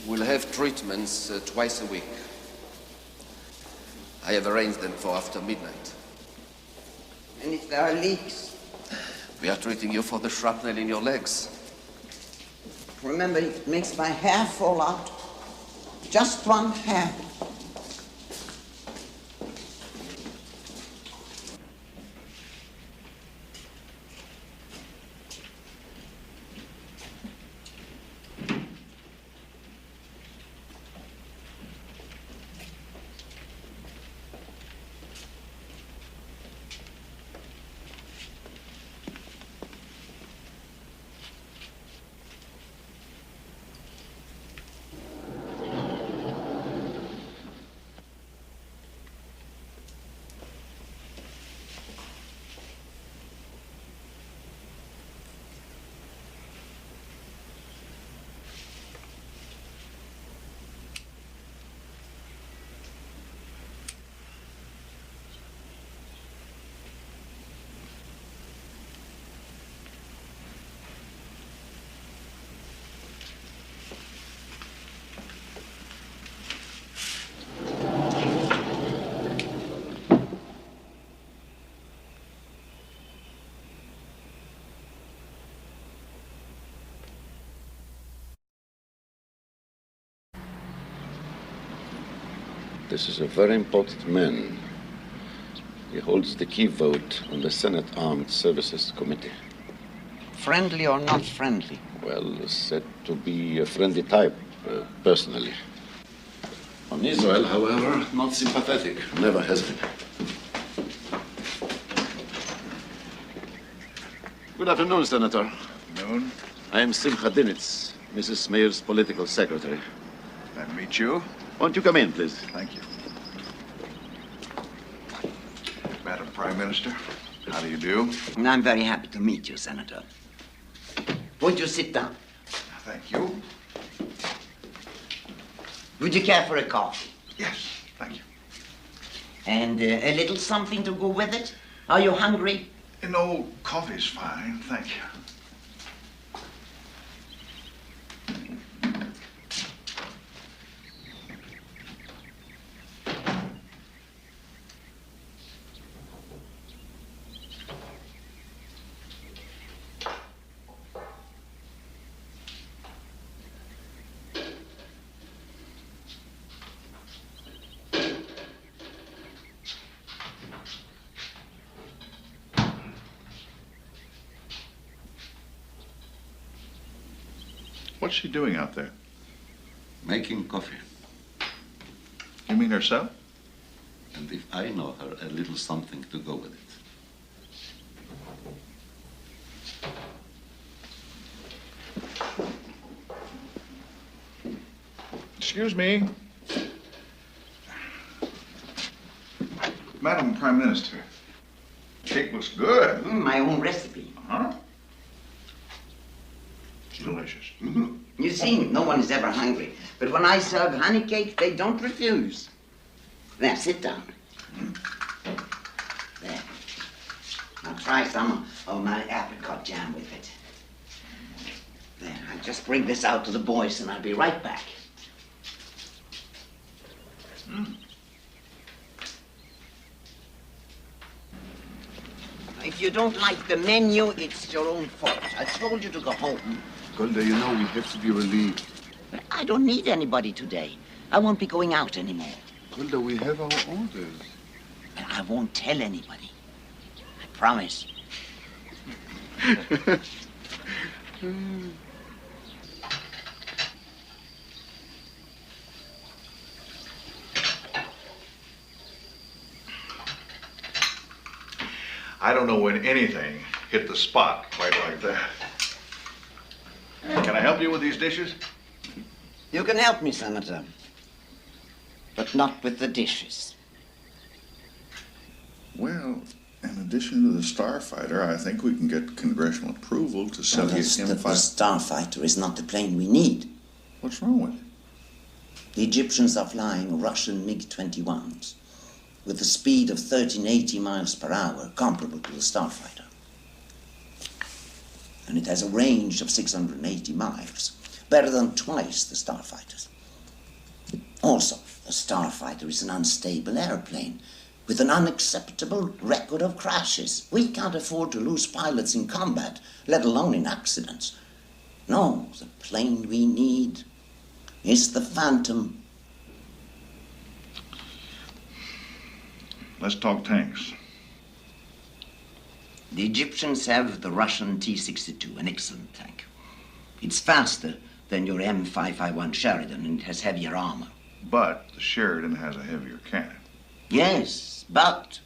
We'll have treatments twice a week. I have arranged them for after midnight. And if there are leaks? We are treating you for the shrapnel in your legs. Remember, it makes my hair fall out. Just one hair. This is a very important man. He holds the key vote on the Senate Armed Services Committee. Friendly or not friendly? Well, said to be a friendly type, personally. On Israel, however, not sympathetic. Never has been. Good afternoon, Senator. Noon. I am Simcha Dinitz, Mrs. Meir's political secretary. Nice to meet you. Won't you come in, please? Thank you. Madam Prime Minister, how do you do? I'm very happy to meet you, Senator. Won't you sit down? Thank you. Would you care for a coffee? Yes, thank you. And a little something to go with it? Are you hungry? No, coffee's fine, thank you. What's she doing out there? Making coffee. You mean herself? And if I know her, a little something to go with it. Excuse me. Madam Prime Minister, cake looks good. My own recipe. Huh? It's delicious. You see, no one is ever hungry. But when I serve honey cake, they don't refuse. There, sit down. There. Now try some of my apricot jam with it. There, I'll just bring this out to the boys and I'll be right back. If you don't like the menu, it's your own fault. I told you to go home. Golda, you know we have to be relieved. But I don't need anybody today. I won't be going out anymore. Golda, we have our orders. And I won't tell anybody. I promise. I don't know when anything hit the spot quite like that. Can I help you with these dishes? You can help me, Senator. But not with the dishes. Well, in addition to the Starfighter, I think we can get congressional approval to sell you The Starfighter is not the plane we need. What's wrong with it? The Egyptians are flying Russian MiG-21s with a speed of 1380 miles per hour, comparable to the Starfighter. And it has a range of 680 miles, better than twice the Starfighters. Also, the Starfighter is an unstable airplane with an unacceptable record of crashes. We can't afford to lose pilots in combat, let alone in accidents. No, the plane we need is the Phantom. Let's talk tanks. The Egyptians have the Russian T-62, an excellent tank. It's faster than your M551 Sheridan, and it has heavier armor. But the Sheridan has a heavier cannon. Yes, but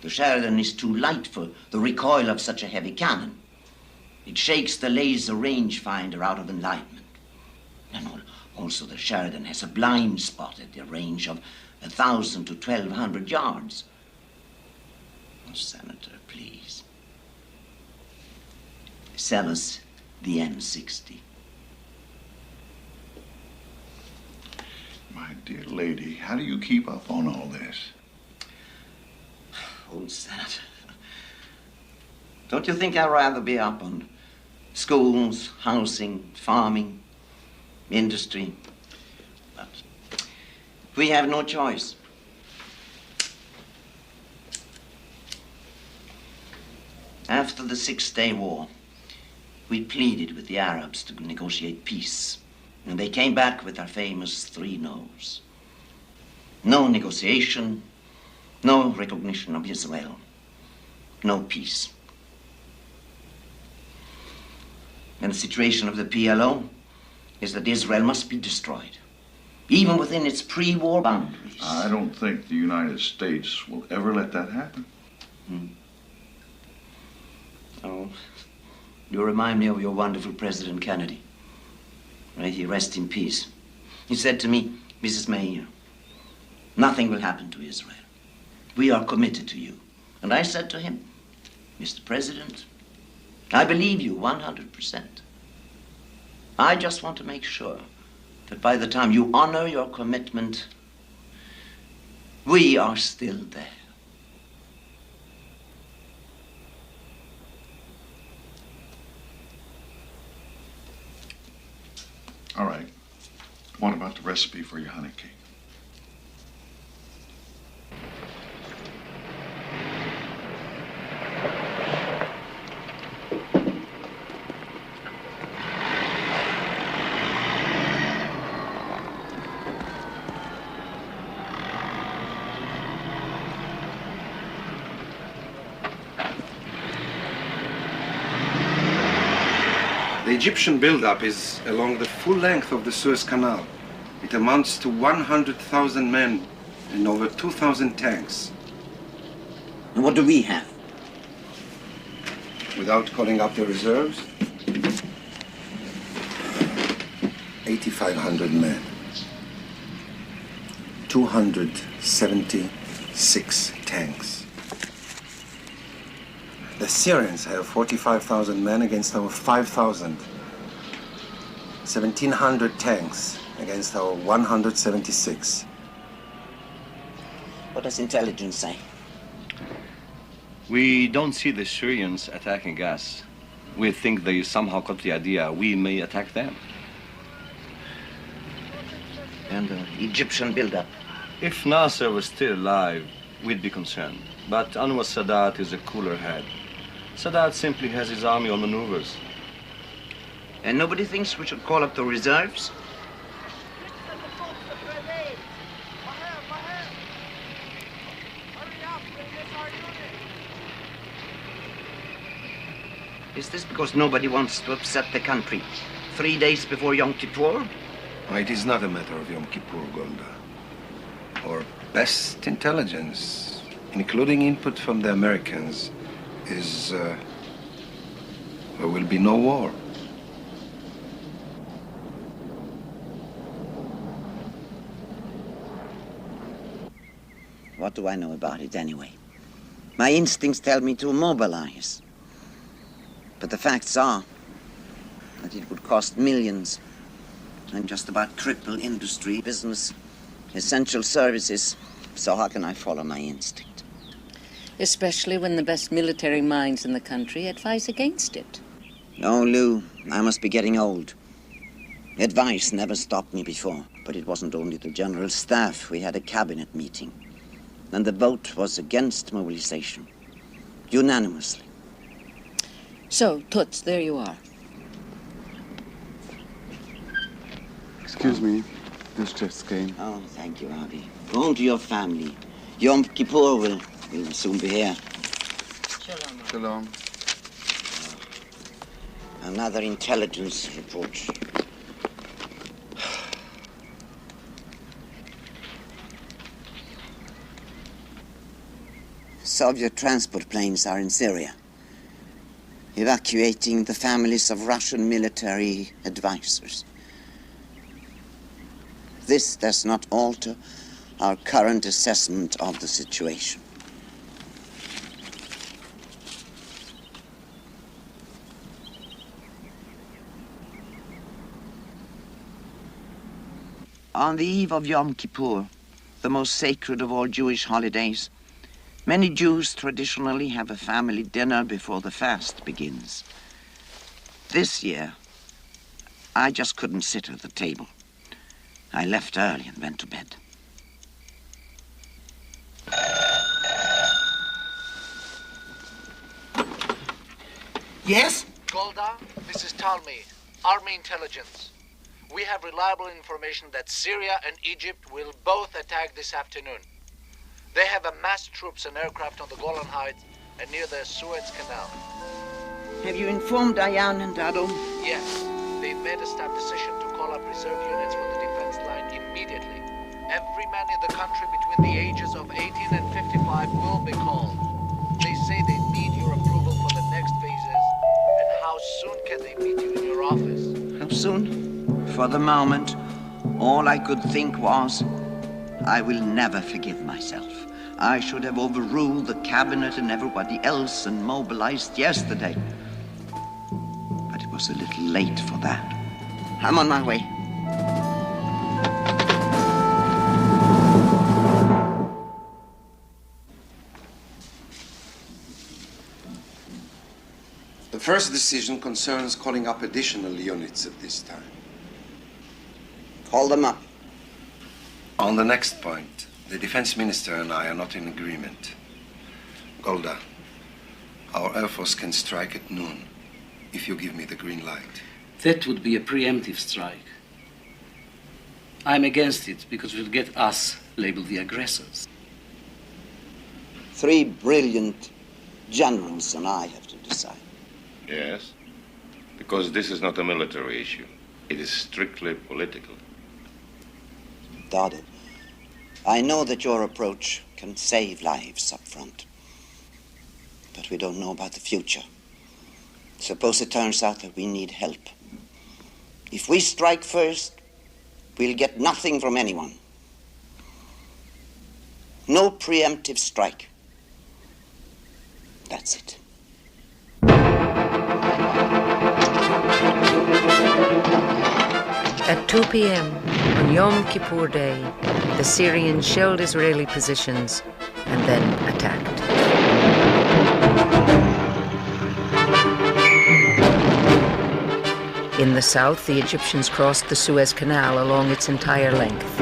the Sheridan is too light for the recoil of such a heavy cannon. It shakes the laser rangefinder out of enlightenment. And also the Sheridan has a blind spot at a range of 1,000 to 1,200 yards. Oh, Senator, please. Sell us the M60. My dear lady, how do you keep up on all this? Old Senator, don't you think I'd rather be up on schools, housing, farming, industry? But we have no choice. After the Six-Day War, we pleaded with the Arabs to negotiate peace, and they came back with their famous 3 no's. No negotiation, No recognition of Israel. No peace. And the situation of the PLO is that Israel must be destroyed, even within its pre-war boundaries. I don't think the United States will ever let that happen. Oh, you remind me of your wonderful President Kennedy. May he rest in peace. He said to me, Mrs. Meir, nothing will happen to Israel. We are committed to you. And I said to him, Mr. President, I believe you 100%. I just want to make sure that by the time you honor your commitment, we are still there. All right. What about the recipe for your honey cake? The Egyptian buildup is along the full length of the Suez Canal. It amounts to 100,000 men and over 2,000 tanks. And what do we have? Without calling up the reserves, 8,500 men. 276 tanks. The Syrians have 45,000 men against our 5,000. 1,700 tanks against our 176. What does intelligence say? We don't see the Syrians attacking us. We think they somehow got the idea we may attack them. And the Egyptian buildup? If Nasser was still alive, we'd be concerned. But Anwar Sadat is a cooler head. Sadat simply has his army on maneuvers. And nobody thinks we should call up the reserves? Is this because nobody wants to upset the country 3 days before Yom Kippur? It is not a matter of Yom Kippur, Golda. Our best intelligence, including input from the Americans, is there will be no war. What do I know about it anyway? My instincts tell me to mobilize. But the facts are that it would cost millions and just about cripple industry, business, essential services. So how can I follow my instinct? Especially when the best military minds in the country advise against it. Oh, Lou, I must be getting old. Advice never stopped me before. But it wasn't only the General Staff. We had a cabinet meeting. And the vote was against mobilization. Unanimously. So, Toots, there you are. Excuse me, this just came. Oh, thank you, Avi. Go home to your family. Yom Kippur will soon be here. Shalom. Shalom. Another intelligence report. Soviet transport planes are in Syria, evacuating the families of Russian military advisors. This does not alter our current assessment of the situation. On the eve of Yom Kippur, the most sacred of all Jewish holidays, many Jews traditionally have a family dinner before the fast begins. This year, I just couldn't sit at the table. I left early and went to bed. Yes? Golda, this is Talmi, Army Intelligence. We have reliable information that Syria and Egypt will both attack this afternoon. They have amassed troops and aircraft on the Golan Heights and near the Suez Canal. Have you informed Ayan and Dado? Yes, they've made a staff decision to call up reserve units for the defense line immediately. Every man in the country between the ages of 18 and 55 will be called. They say they need your approval for the next phases. And how soon can they meet you in your office? How soon? For the moment, all I could think was, I will never forgive myself. I should have overruled the cabinet and everybody else and mobilized yesterday. But it was a little late for that. I'm on my way. The first decision concerns calling up additional units at this time. Call them up. On the next point, the defense minister and I are not in agreement. Golda, our Air Force can strike at noon if you give me the green light. That would be a preemptive strike. I'm against it because it will get us labeled the aggressors. 3 brilliant generals and I have to decide. Yes, because this is not a military issue. It is strictly political. Dado, I know that your approach can save lives up front. But we don't know about the future. Suppose it turns out that we need help. If we strike first, we'll get nothing from anyone. No preemptive strike. That's it. At 2 p.m. on Yom Kippur Day, the Syrians shelled Israeli positions and then attacked. In the south, the Egyptians crossed the Suez Canal along its entire length.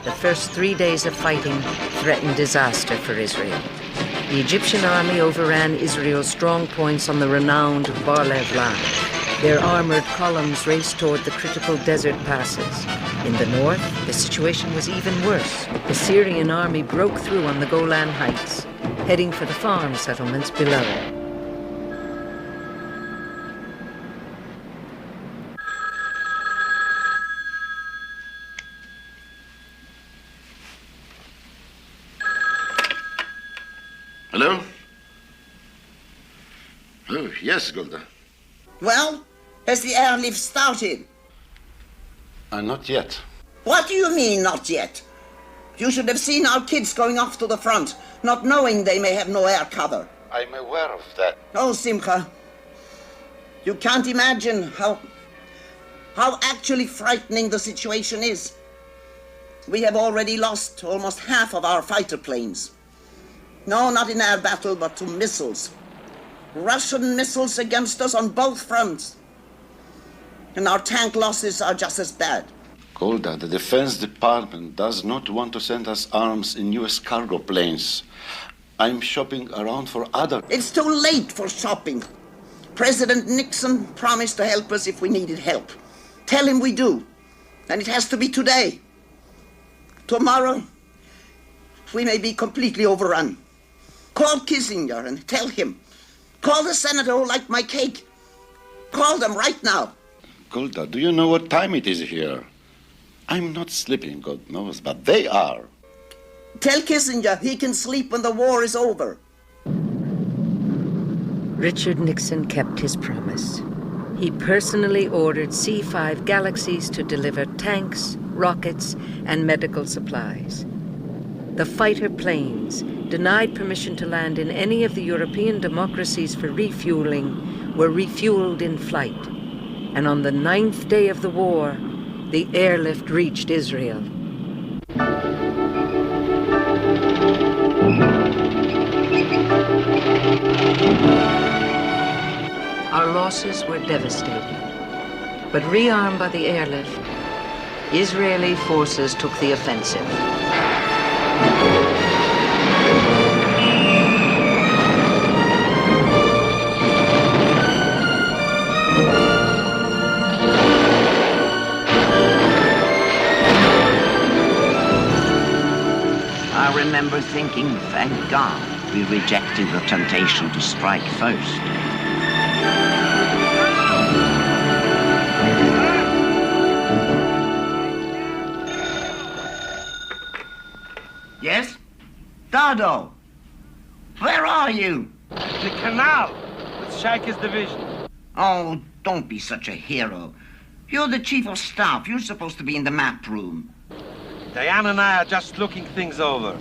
The first 3 days of fighting threatened disaster for Israel. The Egyptian army overran Israel's strong points on the renowned Bar-Lev line. Their armored columns raced toward the critical desert passes. In the north, the situation was even worse. The Syrian army broke through on the Golan Heights, heading for the farm settlements below. Hello? Oh, yes, Golda. Well, has the airlift started? Not yet. What do you mean, not yet? You should have seen our kids going off to the front, not knowing they may have no air cover. I'm aware of that. Oh, Simcha, you can't imagine how actually frightening the situation is. We have already lost almost half of our fighter planes. No, not in air battle, but to missiles. Russian missiles against us on both fronts. And our tank losses are just as bad. Golda, the Defense Department does not want to send us arms in U.S. cargo planes. I'm shopping around for other... It's too late for shopping. President Nixon promised to help us if we needed help. Tell him we do. And it has to be today. Tomorrow, we may be completely overrun. Call Kissinger and tell him. Call the senator who liked my cake. Call them right now. Golda, do you know what time it is here? I'm not sleeping, God knows, but they are. Tell Kissinger he can sleep when the war is over. Richard Nixon kept his promise. He personally ordered C-5 Galaxies to deliver tanks, rockets, and medical supplies. The fighter planes, denied permission to land in any of the European democracies for refueling, were refueled in flight. And on the 9th day of the war, the airlift reached Israel. Our losses were devastating. But rearmed by the airlift, Israeli forces took the offensive. I remember thinking, thank God, we rejected the temptation to strike first. Yes? Dardo, where are you? The Canal, with Shaika's division. Oh, don't be such a hero. You're the chief of staff. You're supposed to be in the map room. Diane and I are just looking things over.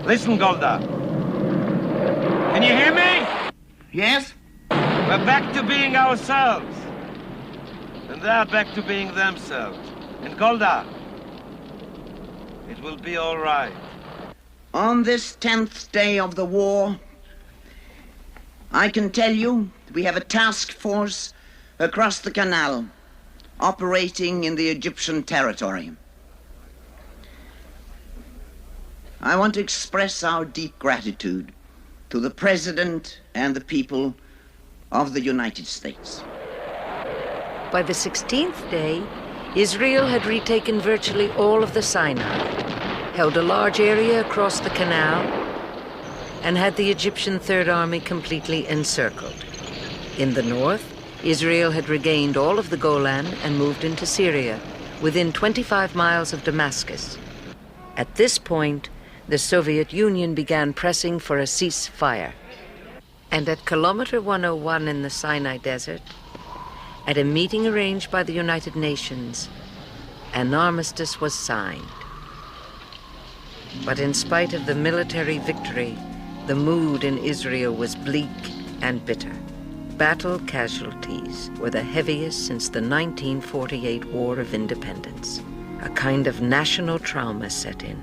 Listen, Golda. Can you hear me? Yes? We're back to being ourselves. And they're back to being themselves. And Golda, it will be all right. On this 10th day of the war, I can tell you we have a task force across the Canal operating in the Egyptian territory. I want to express our deep gratitude to the President and the people of the United States. By the 16th day, Israel had retaken virtually all of the Sinai, held a large area across the Canal, and had the Egyptian Third Army completely encircled. In the north, Israel had regained all of the Golan and moved into Syria, within 25 miles of Damascus. At this point, the Soviet Union began pressing for a ceasefire. And at kilometer 101 in the Sinai Desert, at a meeting arranged by the United Nations, an armistice was signed. But in spite of the military victory, the mood in Israel was bleak and bitter. Battle casualties were the heaviest since the 1948 War of Independence. A kind of national trauma set in.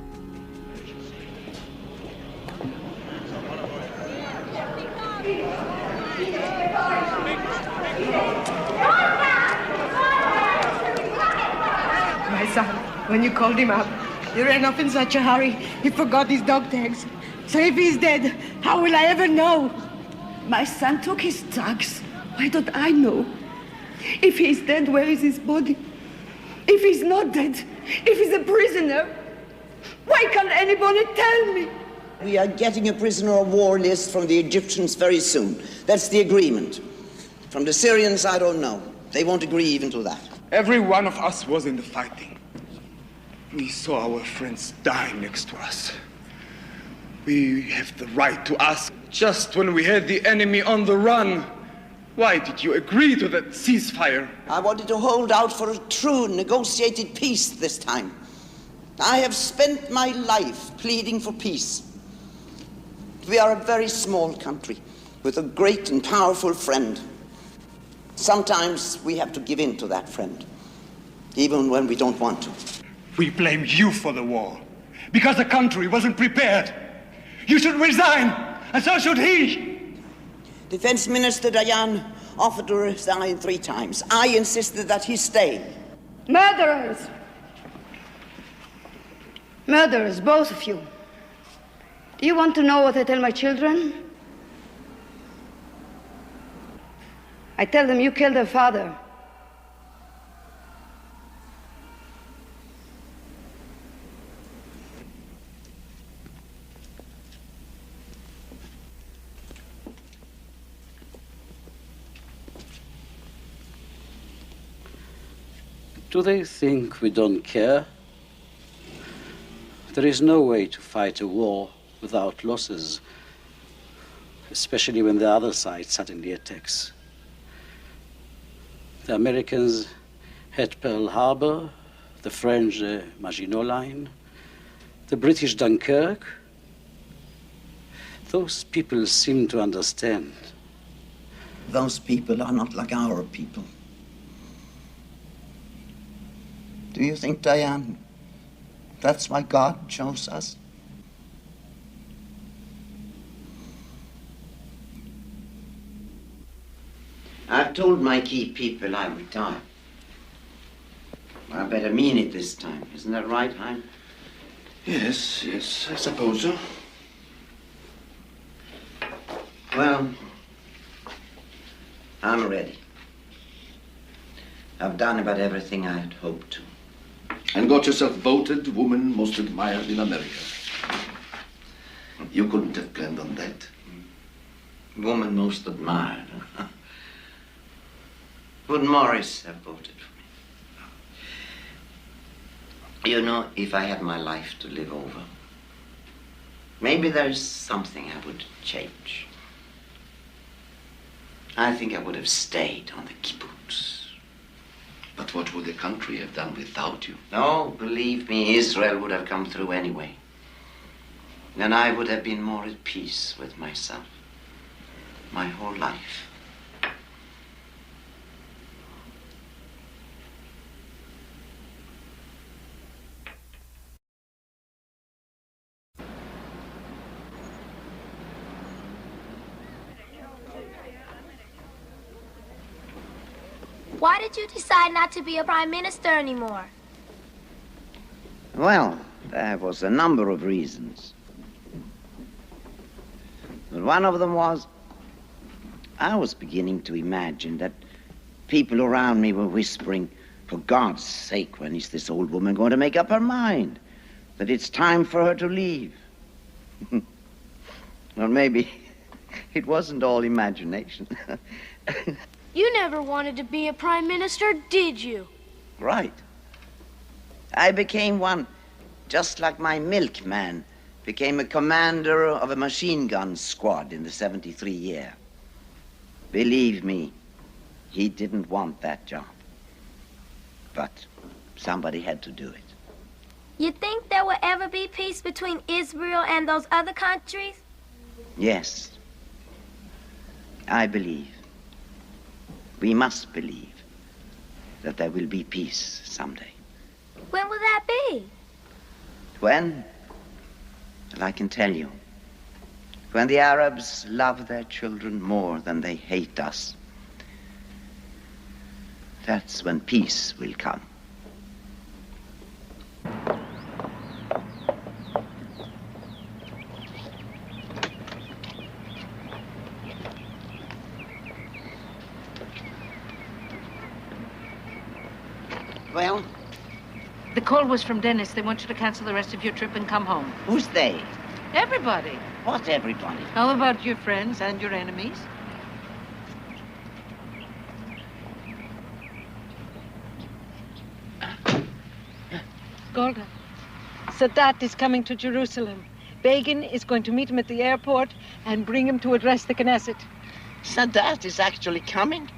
My son, when you called him up, he ran off in such a hurry, he forgot his dog tags. So if he's dead, how will I ever know? My son took his drugs. Why don't I know? If he's dead, where is his body? If he's not dead, if he's a prisoner, why can't anybody tell me? We are getting a prisoner of war list from the Egyptians very soon. That's the agreement. From the Syrians, I don't know. They won't agree even to that. Every one of us was in the fighting. We saw our friends die next to us. We have the right to ask, just when we had the enemy on the run, why did you agree to that ceasefire? I wanted to hold out for a true negotiated peace this time. I have spent my life pleading for peace. We are a very small country with a great and powerful friend. Sometimes we have to give in to that friend, even when we don't want to. We blame you for the war, because the country wasn't prepared. You should resign, and so should he. Defense Minister Dayan offered to resign 3 times. I insisted that he stay. Murderers! Murderers, both of you. Do you want to know what I tell my children? I tell them you killed their father. Do they think we don't care? There is no way to fight a war without losses, especially when the other side suddenly attacks. The Americans had Pearl Harbor, the French Maginot Line, the British Dunkirk. Those people seem to understand. Those people are not like our people. Do you think, Diane, that's why God chose us? I've told my key people I retire. I better mean it this time. Isn't that right, Hein? Yes, I suppose so. Well, I'm ready. I've done about everything I had hoped to. And got yourself voted woman most admired in America. You couldn't have planned on that. Woman most admired. Would Morris have voted for me? You know, if I had my life to live over, maybe there's something I would change. I think I would have stayed on the kibbutz. But what would the country have done without you? No, believe me, Israel would have come through anyway. And I would have been more at peace with myself my whole life. Why did you decide not to be a prime minister anymore? Well, there was a number of reasons. But one of them was, I was beginning to imagine that people around me were whispering, for God's sake, when is this old woman going to make up her mind that it's time for her to leave? Well, maybe it wasn't all imagination. You never wanted to be a prime minister, did you? Right. I became one, just like my milkman became a commander of a machine gun squad in the 73 year. Believe me, he didn't want that job. But somebody had to do it. You think there will ever be peace between Israel and those other countries? Yes. I believe. We must believe that there will be peace someday. When will that be? When? Well, I can tell you. When the Arabs love their children more than they hate us, that's when peace will come. Well? The call was from Dennis. They want you to cancel the rest of your trip and come home. Who's they? Everybody. What everybody? How about your friends and your enemies? Golda, Sadat is coming to Jerusalem. Begin is going to meet him at the airport and bring him to address the Knesset. Sadat is actually coming?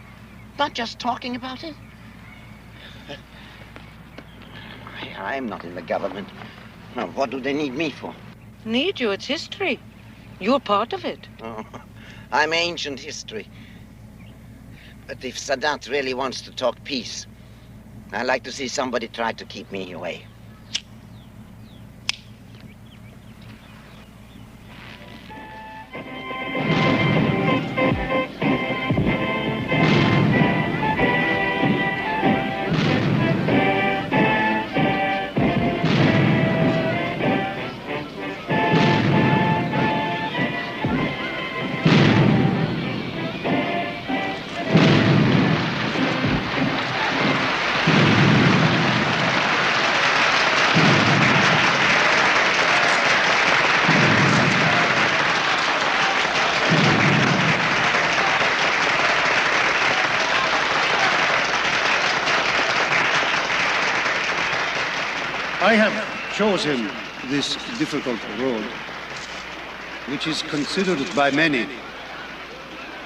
Not just talking about it? I'm not in the government. Now, what do they need me for? Need you? It's history. You're part of it. Oh, I'm ancient history. But if Sadat really wants to talk peace, I'd like to see somebody try to keep me away. I have chosen this difficult road, which is considered by many,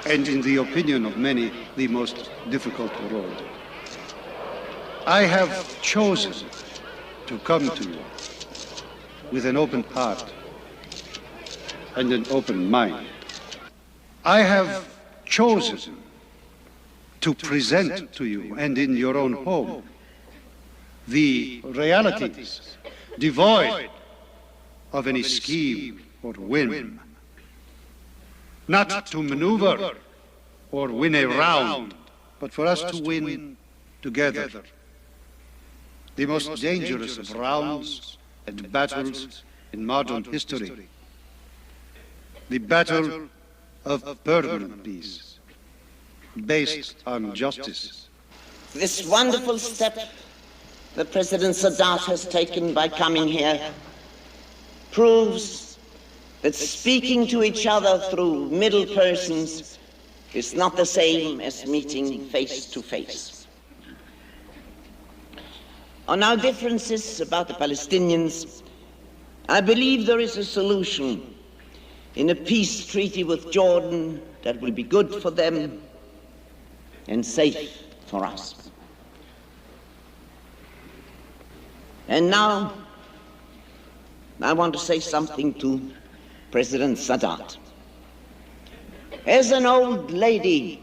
and in the opinion of many, the most difficult road. I have chosen to come to you with an open heart and an open mind. I have chosen to present to you, and in your own home, the realities devoid of any scheme or whim, not to maneuver or win a round, but for us to win together. The most dangerous of rounds and battles in modern history, the battle of permanent peace, based on justice. This wonderful step that President Sadat has taken by coming here proves that speaking to each other through middle persons is not the same as meeting face to face. On our differences about the Palestinians, I believe there is a solution in a peace treaty with Jordan that will be good for them and safe for us. And now, I want to say something to President Sadat. As an old lady,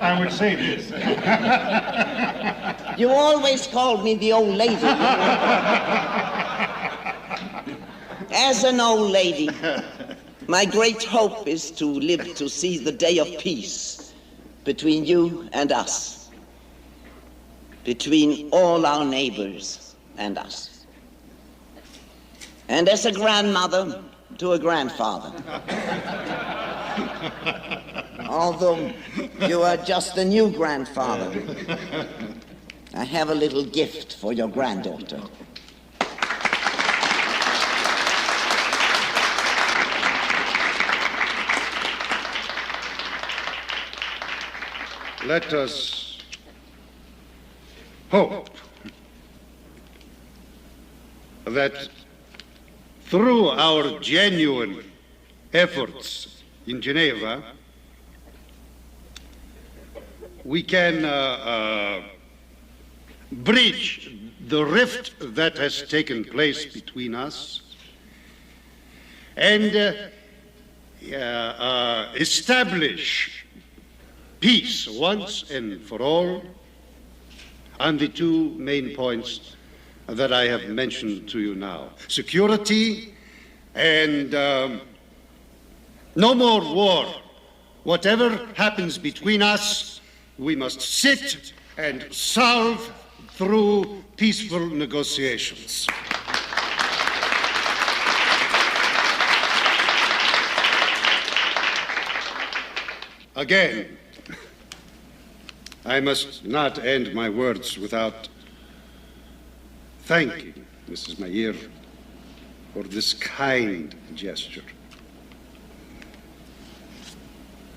I would say this. You always called me the old lady. As an old lady, my great hope is to live to see the day of peace between you and us, between all our neighbors and us. And as a grandmother to a grandfather, although you are just a new grandfather, I have a little gift for your granddaughter. Let us hope that through our genuine efforts in Geneva, we can bridge the rift that has taken place between us and establish peace once and for all on the two main points that I have mentioned to you now. Security and no more war. Whatever happens between us, we must sit and solve through peaceful negotiations. Again, I must not end my words without thanking Mrs. Meir for this kind gesture.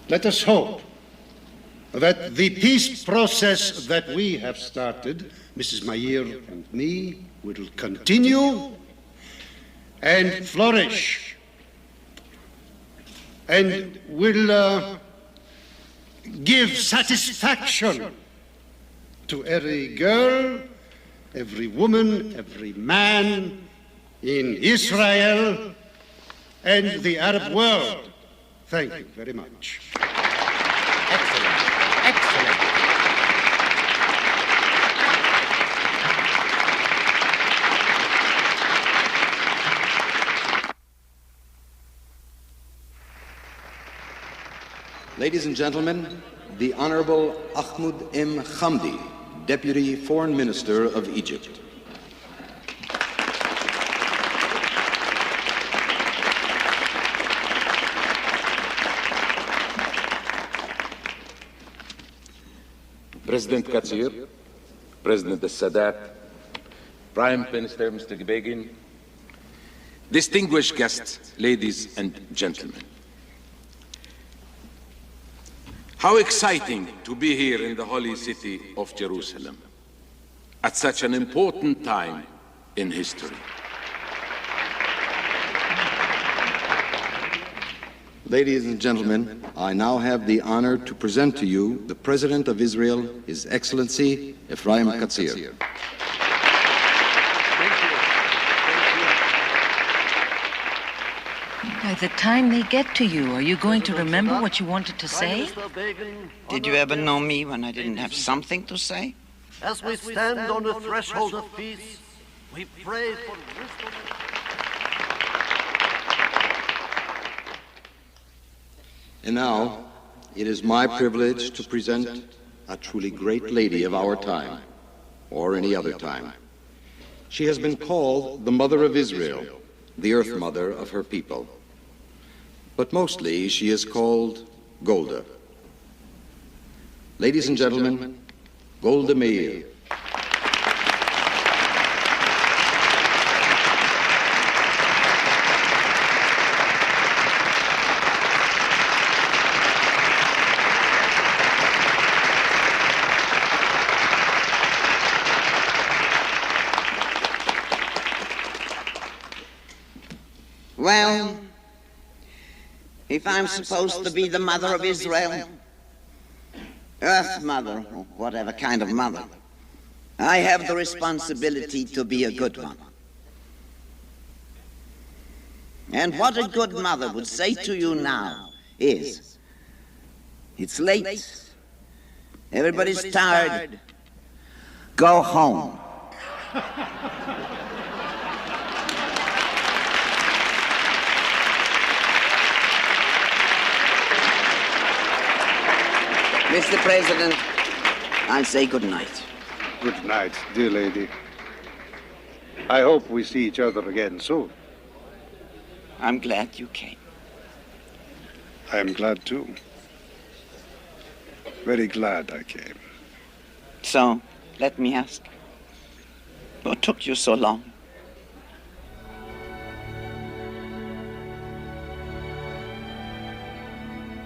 Let us hope that the peace process that we have started, Mrs. Meir and me, will continue and flourish and will give satisfaction to every girl, every woman, every man in Israel and the Arab world. Thank you very much. Excellent. Excellent. Ladies and gentlemen, the Honorable Ahmed M. Hamdi, Deputy Foreign Minister of Egypt. President Katsir, President Sadat, Prime Minister Mr. Begin, distinguished guests, ladies and gentlemen. How exciting to be here in the holy city of Jerusalem at such an important time in history. Ladies and gentlemen, I now have the honor to present to you the President of Israel, His Excellency Ephraim Katsir. By the time they get to you, are you going to remember what you wanted to say? Did you ever know me when I didn't have something to say? As we stand on the threshold of peace, we pray for wisdom. And now, it is my privilege to present a truly great lady of our time, or any other time. She has been called the Mother of Israel, the Earth Mother of her people. But mostly she is called Golda. Ladies and gentlemen, Golda Meir. Well, if I'm supposed to be the mother of Israel, Earth Mother, or whatever kind of mother, I have the responsibility to be a good one. And what a good mother would say to you now is, it's late, everybody's tired, go home. Mr. President, I say good night. Good night, dear lady. I hope we see each other again soon. I'm glad you came. I am glad too. Very glad I came. So, let me ask, what took you so long?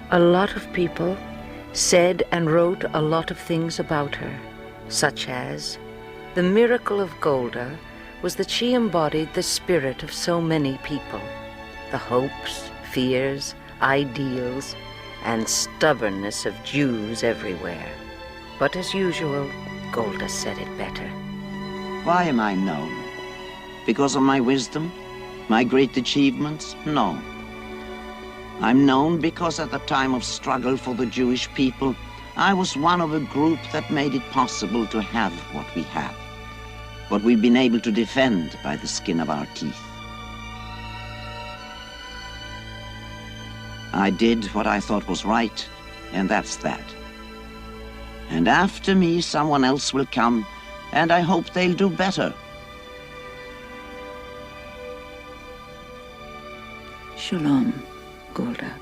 A lot of people said and wrote a lot of things about her, such as, the miracle of Golda was that she embodied the spirit of so many people, the hopes, fears, ideals, and stubbornness of Jews everywhere. But as usual, Golda said it better. Why am I known? Because of my wisdom? My great achievements? No. I'm known because at the time of struggle for the Jewish people, I was one of a group that made it possible to have what we have, what we've been able to defend by the skin of our teeth. I did what I thought was right, and that's that. And after me, someone else will come, and I hope they'll do better. Shalom, Golda.